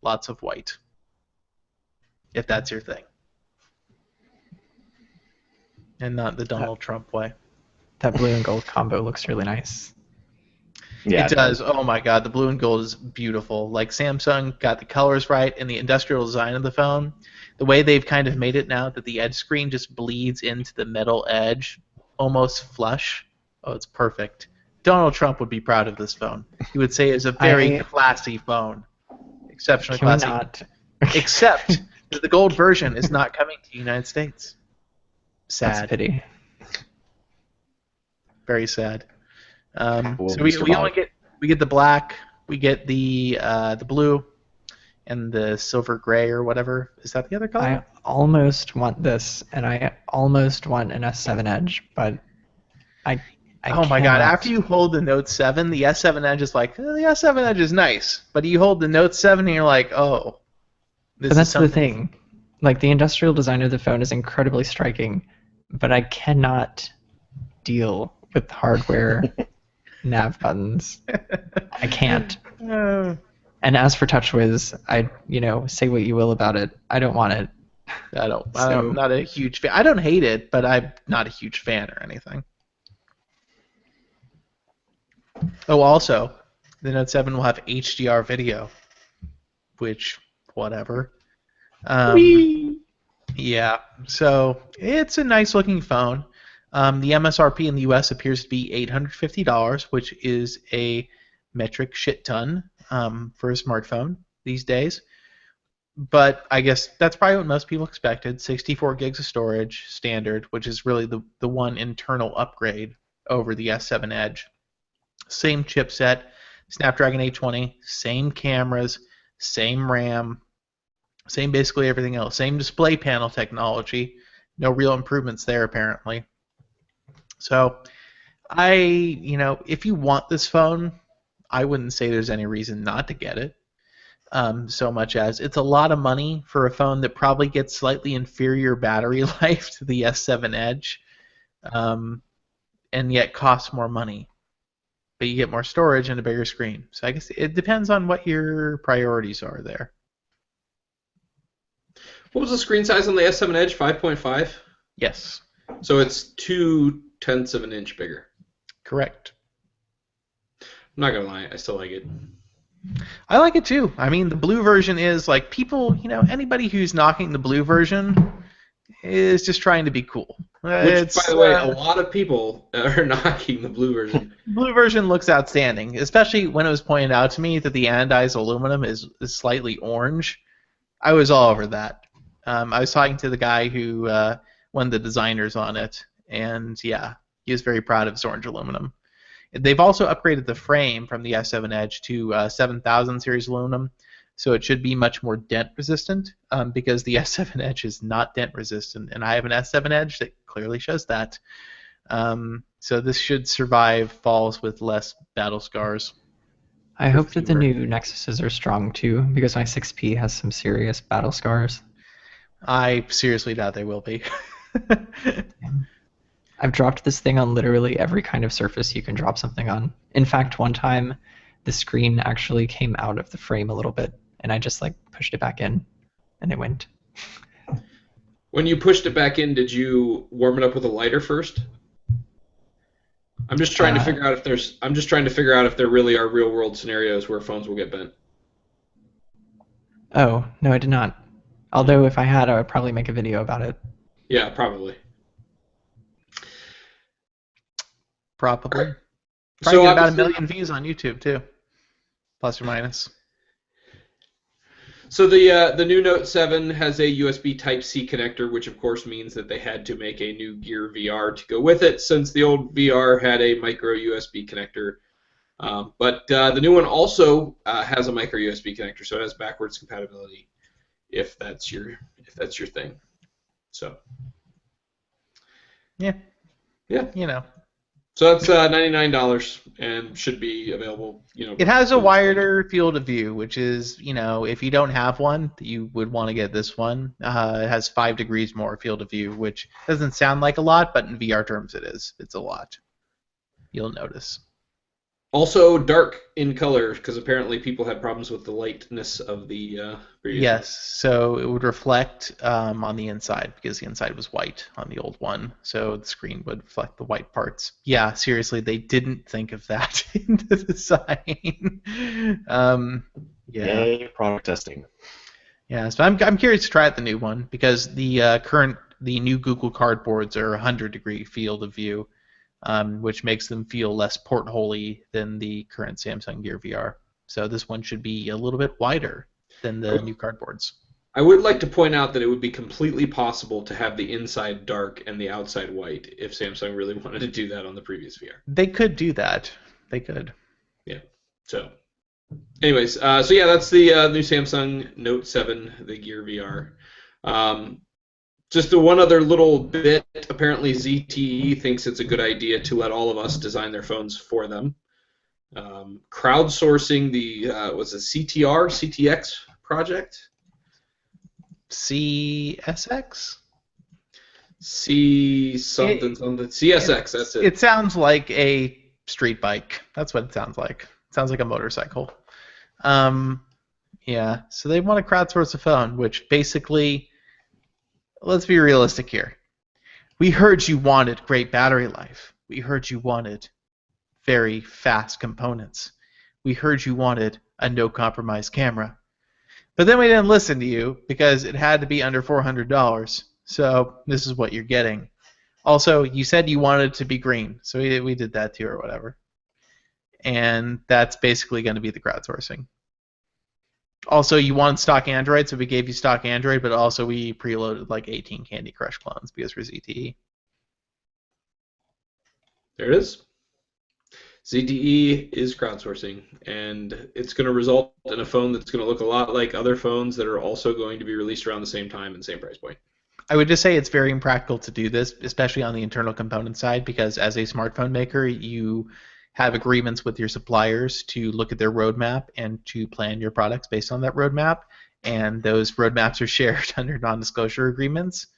lots of white, if that's your thing, and not the Donald Trump way. That blue and gold combo looks really nice. Yeah, it does. Oh my god, the blue and gold is beautiful. Like, Samsung got the colors right and the industrial design of the phone. The way they've kind of made it now that the edge screen just bleeds into the metal edge, almost flush. Oh, it's perfect. Donald Trump would be proud of this phone. He would say it's a very classy phone. Exceptionally classy. Not? Except that the gold version is not coming to the United States. Sad. That's a pity. Very sad. So we only get the black, we get the blue, and the silver gray or whatever. Is that the other color? I almost want this, and I almost want an S7 Edge, but I oh my god! After you hold the Note 7, the S7 Edge is like, the S7 Edge is nice, but you hold the Note 7 and you're like, oh. But that's the thing. Like, the industrial design of the phone is incredibly striking, but I cannot deal with hardware nav buttons. I can't. And as for TouchWiz, say what you will about it. I don't want it. I'm not a huge fan. I don't hate it, but I'm not a huge fan or anything. Oh, also, the Note 7 will have HDR video, which, whatever. Yeah, so it's a nice-looking phone. The MSRP in the US appears to be $850, which is a metric shit ton for a smartphone these days. But I guess that's probably what most people expected. 64 gigs of storage, standard, which is really the one internal upgrade over the S7 Edge. Same chipset, Snapdragon 820, same cameras, same RAM, same basically everything else. Same display panel technology. No real improvements there, apparently. So, if you want this phone, I wouldn't say there's any reason not to get it. So much as it's a lot of money for a phone that probably gets slightly inferior battery life to the S7 Edge, and yet costs more money. but you get more storage and a bigger screen. So I guess it depends on what your priorities are there. What was the screen size on the S7 Edge? 5.5? Yes. So it's 0.2 of an inch bigger. Correct. I'm not going to lie, I still like it. I like it too. I mean, the blue version is like people, anybody who's knocking the blue version is just trying to be cool. Which, by the way, a lot of people are knocking the blue version. Blue version looks outstanding, especially when it was pointed out to me that the anodized aluminum is slightly orange. I was all over that. I was talking to the guy who one of the designers on it, and yeah, he was very proud of his orange aluminum. They've also upgraded the frame from the S7 Edge to 7000 series aluminum, so it should be much more dent resistant because the S7 Edge is not dent resistant, and I have an S7 Edge that clearly shows that. So this should survive falls with less battle scars. I hope that the new Nexuses are strong too, because my 6P has some serious battle scars. I seriously doubt they will be. I've dropped this thing on literally every kind of surface you can drop something on. In fact, one time, the screen actually came out of the frame a little bit, and I just pushed it back in, and it went. When you pushed it back in, did you warm it up with a lighter first? I'm just trying to figure out if there's. I'm just trying to figure out if there really are real world scenarios where phones will get bent. Oh no, I did not. Although if I had, I would probably make a video about it. Yeah, probably. Probably. Right. Probably get about 1 million views on YouTube too, plus or minus. So the new Note 7 has a USB Type-C connector, which of course means that they had to make a new Gear VR to go with it, since the old VR had a micro USB connector. But the new one also has a micro USB connector, so it has backwards compatibility, if that's your thing. So. Yeah. Yeah. So that's $99 and should be available. It has a wider field of view, which is, if you don't have one, you would want to get this one. It has 5 degrees more field of view, which doesn't sound like a lot, but in VR terms it is. It's a lot. You'll notice. Also dark in color, because apparently people had problems with the lightness of the previous. Yes, so it would reflect on the inside, because the inside was white on the old one, so the screen would reflect the white parts. Yeah, seriously, they didn't think of that in the design. Yay, product testing. Yeah, so I'm curious to try out the new one, because the new Google Cardboards are 100-degree field of view. Which makes them feel less portholey than the current Samsung Gear VR. So this one should be a little bit wider than the new cardboards. I would like to point out that it would be completely possible to have the inside dark and the outside white if Samsung really wanted to do that on the previous VR. They could do that. They could. Yeah. So, anyways, so yeah, that's the new Samsung Note 7, the Gear VR. Just one other little bit, apparently ZTE thinks it's a good idea to let all of us design their phones for them. Crowdsourcing the, CTX project? CSX? CSX, that's it. It sounds like a street bike. That's what it sounds like. It sounds like a motorcycle. Yeah, so they want to crowdsource a phone, which basically... Let's be realistic here. We heard you wanted great battery life. We heard you wanted very fast components. We heard you wanted a no-compromise camera. But then we didn't listen to you because it had to be under $400. So this is what you're getting. Also, you said you wanted it to be green, so we did that too or whatever. And that's basically going to be the crowdsourcing. Also, you wanted stock Android, so we gave you stock Android, but also we preloaded like 18 Candy Crush clones because we're ZTE. There it is. ZTE is crowdsourcing, and it's going to result in a phone that's going to look a lot like other phones that are also going to be released around the same time and same price point. I would just say it's very impractical to do this, especially on the internal component side, because as a smartphone maker, you have agreements with your suppliers to look at their roadmap and to plan your products based on that roadmap. And those roadmaps are shared under non-disclosure agreements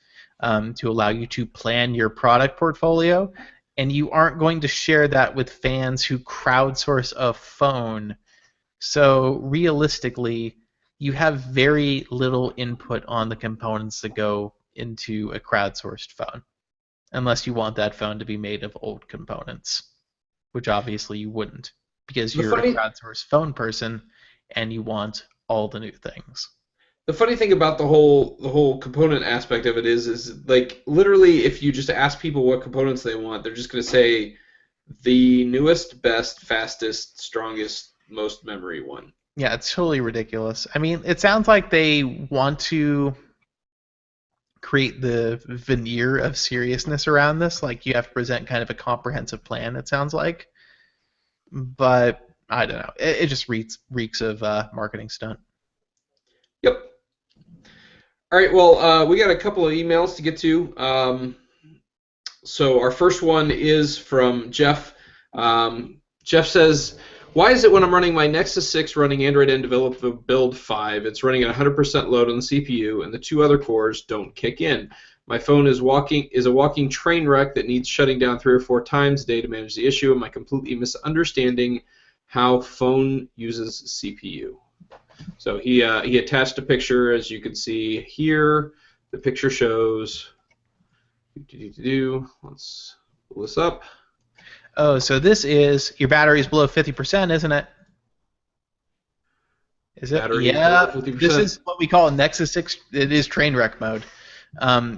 to allow you to plan your product portfolio. and you aren't going to share that with fans who crowdsource a phone. So realistically, you have very little input on the components that go into a crowdsourced phone, unless you want that phone to be made of old components, which obviously you wouldn't, because you're a crowdsourced phone person and you want all the new things. The funny thing about the whole component aspect of it is like literally if you just ask people what components they want, they're just going to say the newest, best, fastest, strongest, most memory one. Yeah, it's totally ridiculous. I mean, it sounds like they want to create the veneer of seriousness around this. Like you have to present kind of a comprehensive plan, it sounds like. But I don't know. It just reeks of marketing stunt. Yep. All right, well, we got a couple of emails to get to. So our first one is from Jeff. Jeff says, why is it when I'm running my Nexus 6 running Android N developed build 5, it's running at 100% load on the CPU and the 2 other cores don't kick in? My phone is a walking train wreck that needs shutting down 3 or 4 times a day to manage the issue. Am I completely misunderstanding how phone uses CPU? So he attached a picture, as you can see here. The picture shows. Let's pull this up. Oh, so this is your battery's below 50%, isn't it? Is it? Yeah. 50%. This is what we call a Nexus 6. It is train wreck mode.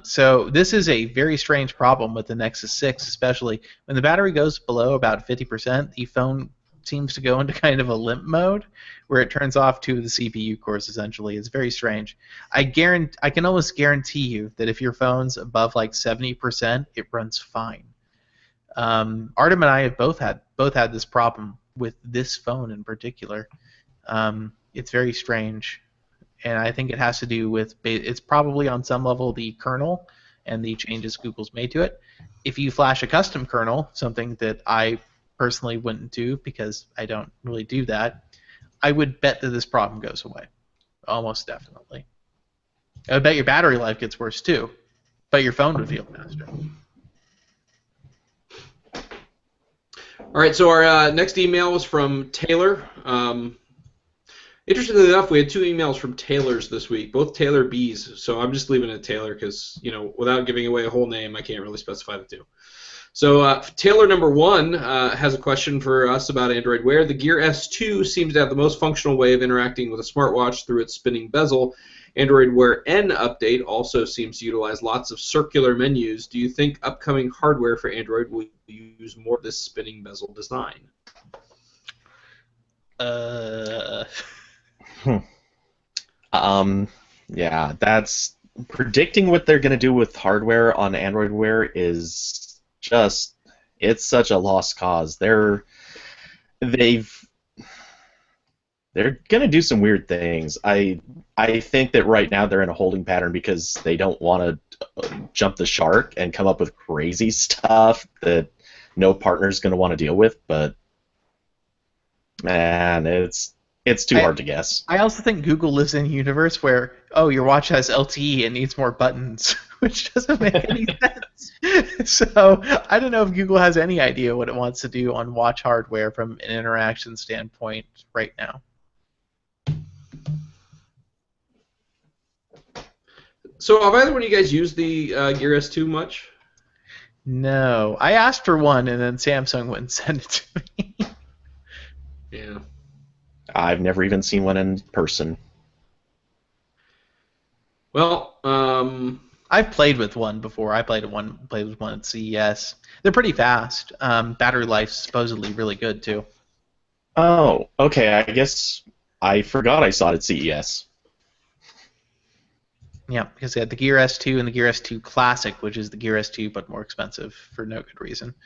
So this is a very strange problem with the Nexus 6, especially when the battery goes below about 50%. The phone seems to go into kind of a limp mode where it turns off 2 of the CPU cores. Essentially, it's very strange. I can almost guarantee you that if your phone's above like 70%, it runs fine. Artem and I have both had this problem with this phone in particular. It's very strange, and I think it has to do with it's probably on some level the kernel and the changes Google's made to it. If you flash a custom kernel, something that I personally wouldn't do because I don't really do that, I would bet that this problem goes away, almost definitely. I would bet your battery life gets worse too, but your phone would feel faster. All right, so our next email was from Taylor. Interestingly enough, we had 2 emails from Taylors this week, both Taylor B's. So I'm just leaving it Taylor because, without giving away a whole name, I can't really specify the 2. So Taylor number 1 has a question for us about Android Wear. The Gear S2 seems to have the most functional way of interacting with a smartwatch through its spinning bezel. Android Wear N update also seems to utilize lots of circular menus. Do you think upcoming hardware for Android will use more of this spinning bezel design? Yeah, that's predicting what they're going to do with hardware on Android Wear is just, it's such a lost cause. They're going to do some weird things. I think that right now they're in a holding pattern because they don't want to jump the shark and come up with crazy stuff that no partner's going to want to deal with, but man, it's too hard to guess. I also think Google lives in a universe where, your watch has LTE and needs more buttons, which doesn't make any sense. So I don't know if Google has any idea what it wants to do on watch hardware from an interaction standpoint right now. So have either one of you guys used the Gear S2 much? No. I asked for one, and then Samsung wouldn't send it to me. Yeah. I've never even seen one in person. Well, I've played with one before. I played with one at CES. They're pretty fast. Battery life's supposedly really good too. Oh, okay. I guess I forgot I saw it at CES. Yeah, because they had the Gear S2 and the Gear S2 Classic, which is the Gear S2 but more expensive for no good reason.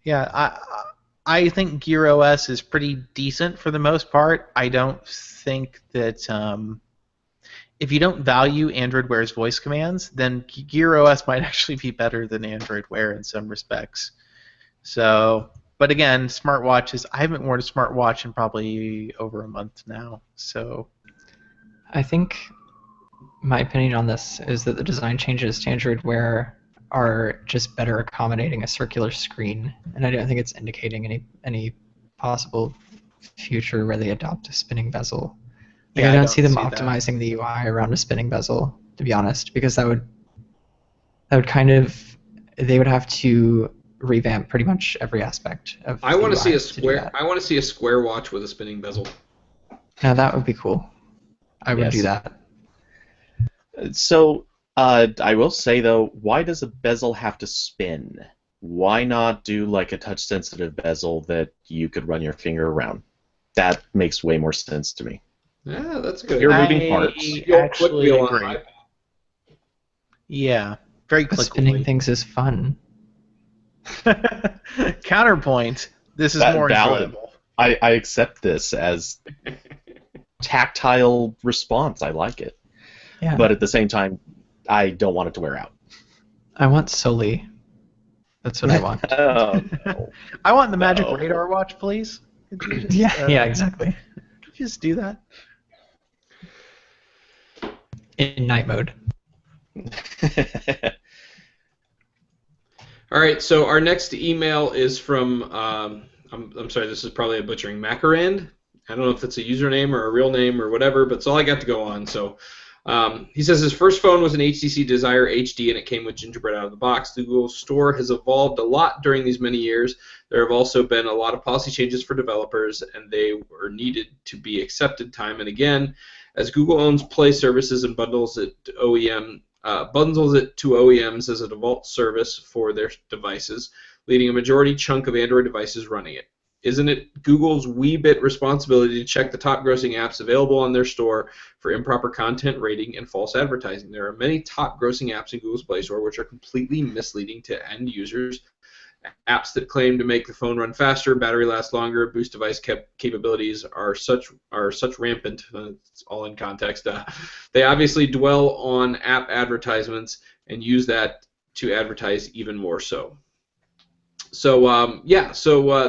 Yeah, I think Gear OS is pretty decent for the most part. I don't think that if you don't value Android Wear's voice commands, then Gear OS might actually be better than Android Wear in some respects. So, but again, smartwatches, I haven't worn a smartwatch in probably over a month now. So, I think my opinion on this is that the design changes to Android Wear are just better accommodating a circular screen, and I don't think it's indicating any possible future where they adopt a spinning bezel. Like, Yeah, I don't see them that. optimizing the UI around a spinning bezel, to be honest, because that would kind of, they would have to revamp pretty much every aspect of I want the to see UI a square. I want to see a square watch with a spinning bezel. Now that would be cool. I would do that. So, I will say though, why does a bezel have to spin? Why not do like a touch-sensitive bezel that you could run your finger around? That makes way more sense to me. Yeah, that's a good. You're moving parts. I actually agree. Yeah, very clickable. Spinning things is fun. Counterpoint. This is more enjoyable. I accept this as tactile response. I like it. Yeah. But at the same time, I don't want it to wear out. I want Soli. That's what I want. Oh, no. I want the Magic Radar watch, please. Just, yeah, exactly. Could you just do that? In night mode. All right, so our next email is from, I'm sorry, this is probably a butchering, Macarand. I don't know if it's a username or a real name or whatever, but it's all I got to go on. So he says his first phone was an HTC Desire HD, and it came with gingerbread out of the box. The Google Store has evolved a lot during these many years. There have also been a lot of policy changes for developers, and they were needed to be accepted time and again. As Google owns Play services and bundles it to OEMs as a default service for their devices, leading a majority chunk of Android devices running it. Isn't it Google's wee bit responsibility to check the top grossing apps available on their store for improper content rating and false advertising? There are many top grossing apps in Google's Play Store which are completely misleading to end users. Apps that claim to make the phone run faster, battery last longer, boost device capabilities are such rampant. It's all in context. They obviously dwell on app advertisements and use that to advertise even more so. So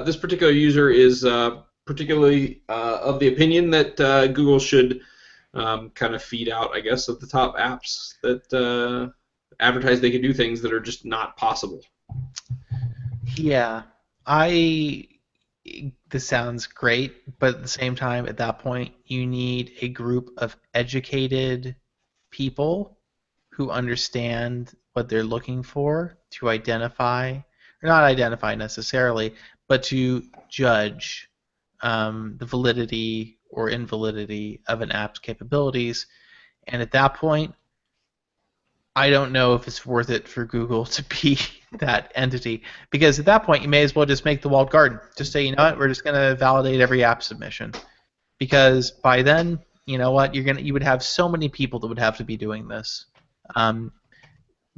this particular user is particularly of the opinion that Google should kind of feed out, I guess, of the top apps that advertise they can do things that are just not possible. Yeah, this sounds great, but at the same time, at that point, you need a group of educated people who understand what they're looking for to identify, or not identify necessarily, but to judge the validity or invalidity of an app's capabilities. And at that point, I don't know if it's worth it for Google to be that entity, because at that point you may as well just make the walled garden. Just say, you know what, we're just going to validate every app submission, because by then, you know what, you would have so many people that would have to be doing this,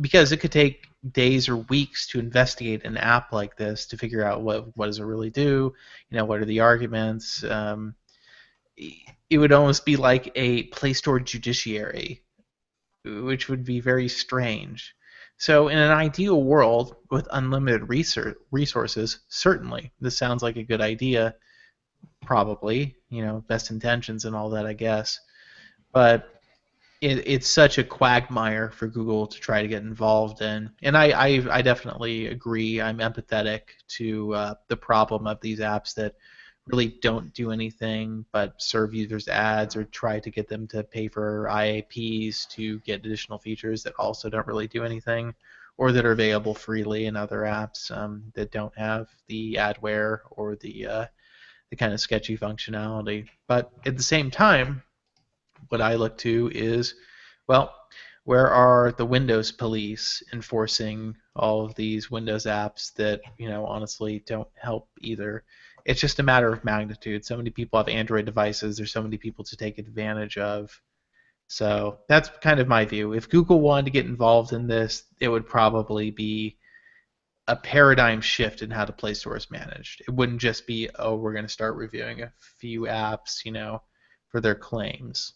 because it could take days or weeks to investigate an app like this to figure out what does it really do, what are the arguments. It would almost be like a Play Store judiciary, which would be very strange. So in an ideal world with unlimited resources, certainly this sounds like a good idea, probably, best intentions and all that, I guess. But it's such a quagmire for Google to try to get involved in. And I definitely agree. I'm empathetic to the problem of these apps that really don't do anything but serve users ads or try to get them to pay for IAPs to get additional features that also don't really do anything, or that are available freely in other apps that don't have the adware or the kind of sketchy functionality. But at the same time, what I look to is, well, where are the Windows police enforcing all of these Windows apps that, honestly don't help either? It's just a matter of magnitude. So many people have Android devices. There's so many people to take advantage of. So that's kind of my view. If Google wanted to get involved in this, it would probably be a paradigm shift in how the Play Store is managed. It wouldn't just be, oh, we're going to start reviewing a few apps, for their claims.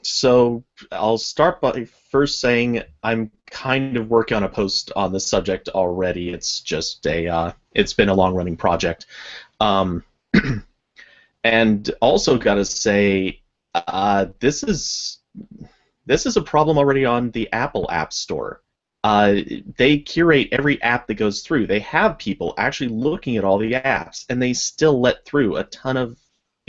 So I'll start by first saying I'm kind of working on a post on this subject already. It's just it's been a long-running project. And also got to say, this is This is a problem already on the Apple App Store. They curate every app that goes through. They have people actually looking at all the apps, and they still let through a ton of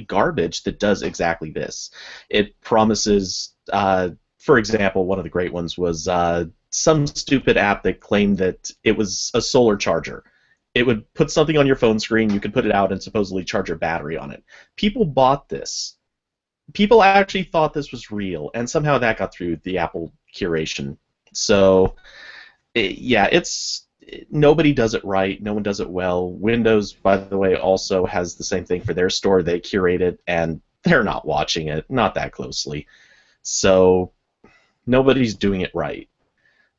garbage that does exactly this. It promises, for example, one of the great ones was some stupid app that claimed that it was a solar charger. It would put something on your phone screen, you could put it out and supposedly charge your battery on it. People bought this. People actually thought this was real, and somehow that got through the Apple curation. So, nobody does it right. No one does it well. Windows, by the way, also has the same thing for their store. They curate it, and they're not watching it, not that closely. So, nobody's doing it right.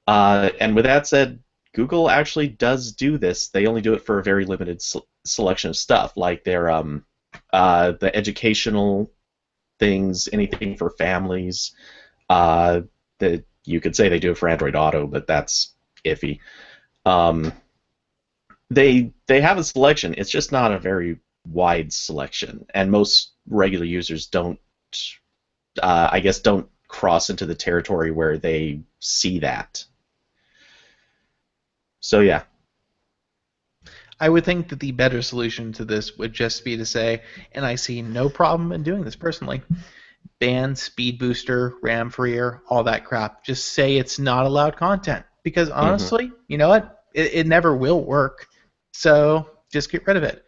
And with that said, Google actually does do this. They only do it for a very limited selection of stuff, like their the educational things, anything for families. That you could say they do it for Android Auto, but that's iffy. They have a selection. It's just not a very wide selection, and most regular users don't cross into the territory where they see that. So yeah. I would think that the better solution to this would just be to say, and I see no problem in doing this personally, ban speed booster, RAM freer, all that crap. Just say it's not allowed content. Because honestly, you know what? It never will work. So just get rid of it.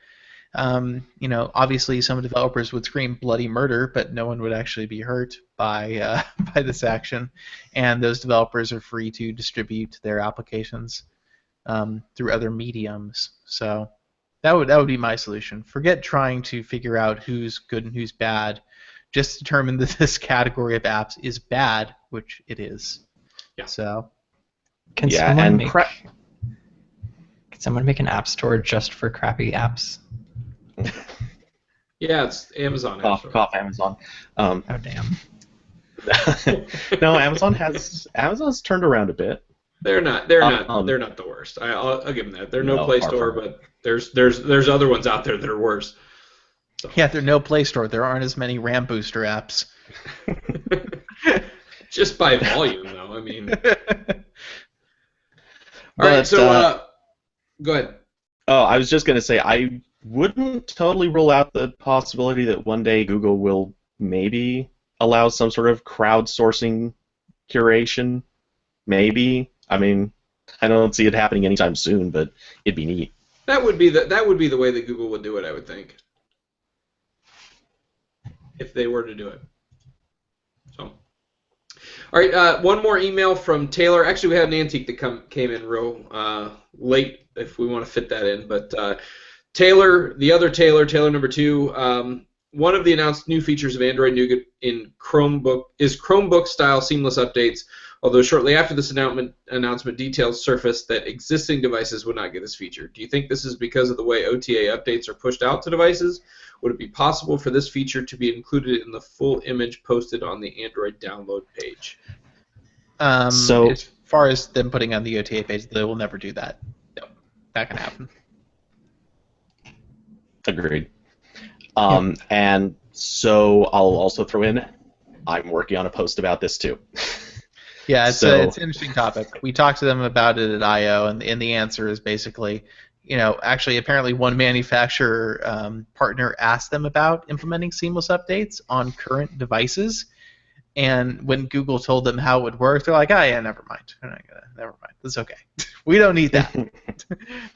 Obviously some developers would scream bloody murder, but no one would actually be hurt by this action. And those developers are free to distribute their applications through other mediums. So that would be my solution. Forget trying to figure out who's good and who's bad. Just determine that this category of apps is bad, which it is. Yeah. So. Can someone make an app store just for crappy apps? Yeah, it's Amazon. Cough, Amazon. Oh damn. No, Amazon's turned around a bit. They're not the worst. I'll give them that. They're no Play Store, but there's other ones out there that are worse. So. Yeah, there's no Play Store. There aren't as many RAM booster apps. Just by volume, though. I mean. All right, so go ahead. Oh, I was just going to say, I wouldn't totally rule out the possibility that one day Google will maybe allow some sort of crowdsourcing curation. Maybe. I mean, I don't see it happening anytime soon, but it'd be neat. That would be the way that Google would do it, I would think, if they were to do it. So. All right, one more email from Taylor. Actually, we had an antique that came in real late, if we want to fit that in. But Taylor, the other Taylor number 2, one of the announced new features of Android Nougat in Chromebook is Chromebook-style seamless updates. Although shortly after this announcement, details surfaced that existing devices would not get this feature. Do you think this is because of the way OTA updates are pushed out to devices? Would it be possible for this feature to be included in the full image posted on the Android download page? So, as far as them putting on the OTA page, they will never do that. No, that can happen. Agreed. And so I'll also throw in, I'm working on a post about this too. Yeah, it's an interesting topic. We talked to them about it at I/O, and the answer is basically, actually apparently one manufacturer partner asked them about implementing seamless updates on current devices, and when Google told them how it would work, they're like, oh yeah, never mind. Never mind. That's okay. We don't need that.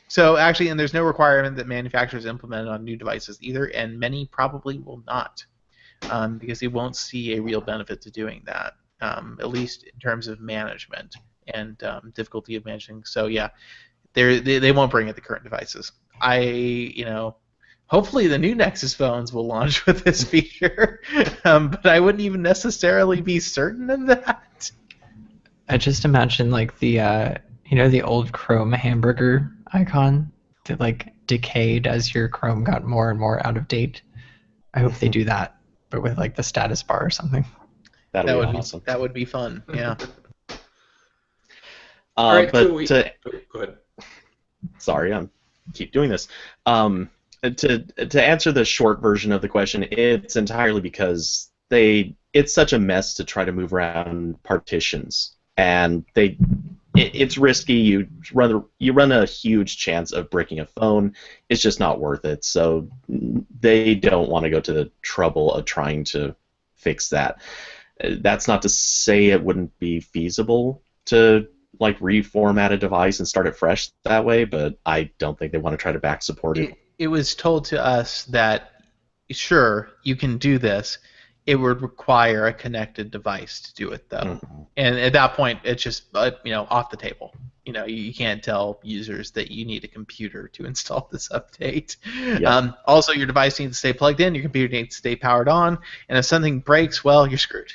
So actually, and there's no requirement that manufacturers implement it on new devices either, and many probably will not, because they won't see a real benefit to doing that. At least in terms of management and difficulty of managing. So yeah, they won't bring it to current devices. Hopefully the new Nexus phones will launch with this feature, but I wouldn't even necessarily be certain of that. I just imagine like the the old Chrome hamburger icon that like decayed as your Chrome got more and more out of date. I hope they do that, but with like the status bar or something. That would be awesome. That would be fun. Yeah. All right, but go ahead. Sorry, I keep doing this. To answer the short version of the question, it's entirely because it's such a mess to try to move around partitions, and it's risky. You run a huge chance of breaking a phone. It's just not worth it. So they don't want to go to the trouble of trying to fix that. That's not to say it wouldn't be feasible to like reformat a device and start it fresh that way, but I don't think they want to try to back support it. It was told to us that sure, you can do this. It would require a connected device to do it, though. Mm-hmm. And at that point, it's just off the table. You can't tell users that you need a computer to install this update. Yep. Also, your device needs to stay plugged in. Your computer needs to stay powered on. And if something breaks, well, you're screwed.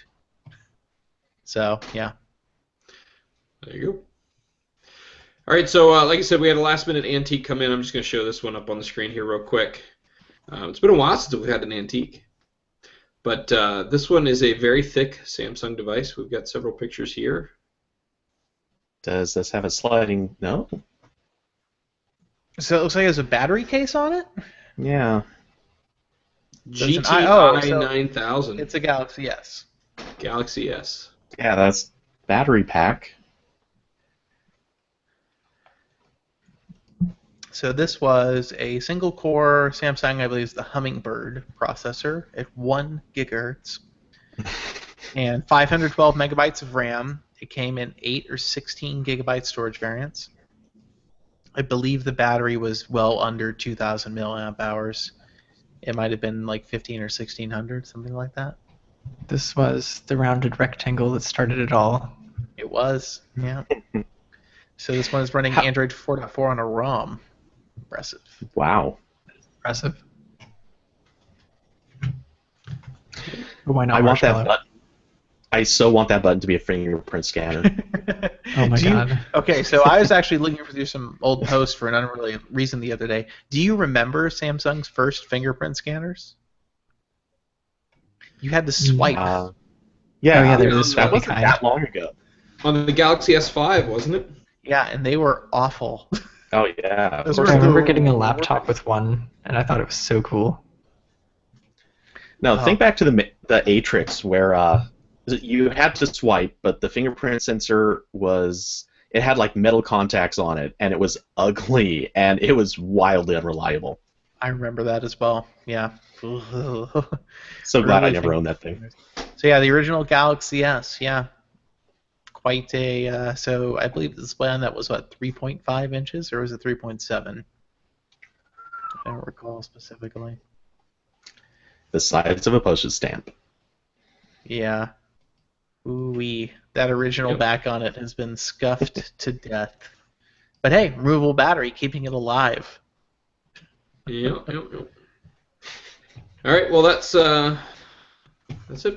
So, yeah. There you go. All right, so like I said, we had a last-minute antique come in. I'm just going to show this one up on the screen here real quick. It's been a while since we've had an antique. But this one is a very thick Samsung device. We've got several pictures here. Does this have a sliding? No. So it looks like it has a battery case on it? Yeah. GTI 9000. It's a Galaxy S. Galaxy S. Yeah, that's battery pack. So this was a single-core Samsung, I believe, is the Hummingbird processor at 1 gigahertz and 512 megabytes of RAM. It came in 8 or 16 gigabyte storage variants. I believe the battery was well under 2,000 milliamp hours. It might have been like 15 or 1,600, something like that. This was the rounded rectangle that started it all. It was, yeah. So this one is running Android 4.4 on a ROM. Impressive. Wow. Impressive. Why not? I want that button. I so want that button to be a fingerprint scanner. Oh my god. Okay, so I was actually looking through some old posts for an unrelated reason the other day. Do you remember Samsung's first fingerprint scanners? You had to swipe. Yeah, there was that wasn't that long ago. On the Galaxy S5, wasn't it? Yeah, and they were awful. Oh yeah. I remember getting a laptop with one, and I thought it was so cool. No, think back to the Atrix where you had to swipe, but the fingerprint sensor it had like metal contacts on it, and it was ugly, and it was wildly unreliable. I remember that as well. Yeah. So glad I never owned that thing. So yeah, the original Galaxy S. Yeah. Quite a so I believe the display on that was what 3.5 inches or was it 3.7? I don't recall specifically. The size of a postage stamp. Yeah. Ooh-wee. That original back on it has been scuffed to death. But hey, removable battery, keeping it alive. Yep. All right, well that's it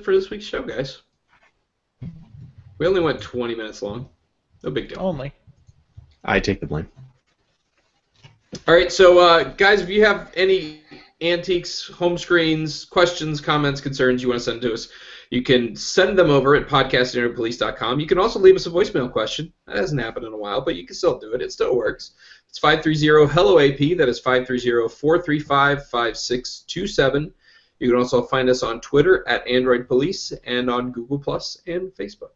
for this week's show, guys. We only went 20 minutes long. No big deal. Only. I take the blame. All right, so guys, if you have any antiques, home screens, questions, comments, concerns you want to send to us, you can send them over at podcast@androidpolice.com. You can also leave us a voicemail question. That hasn't happened in a while, but you can still do it. It still works. It's 530-HELLO-AP. That is 530-435-5627. You can also find us on Twitter at Android Police and on Google Plus and Facebook.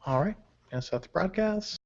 All right. Gonna start the broadcast.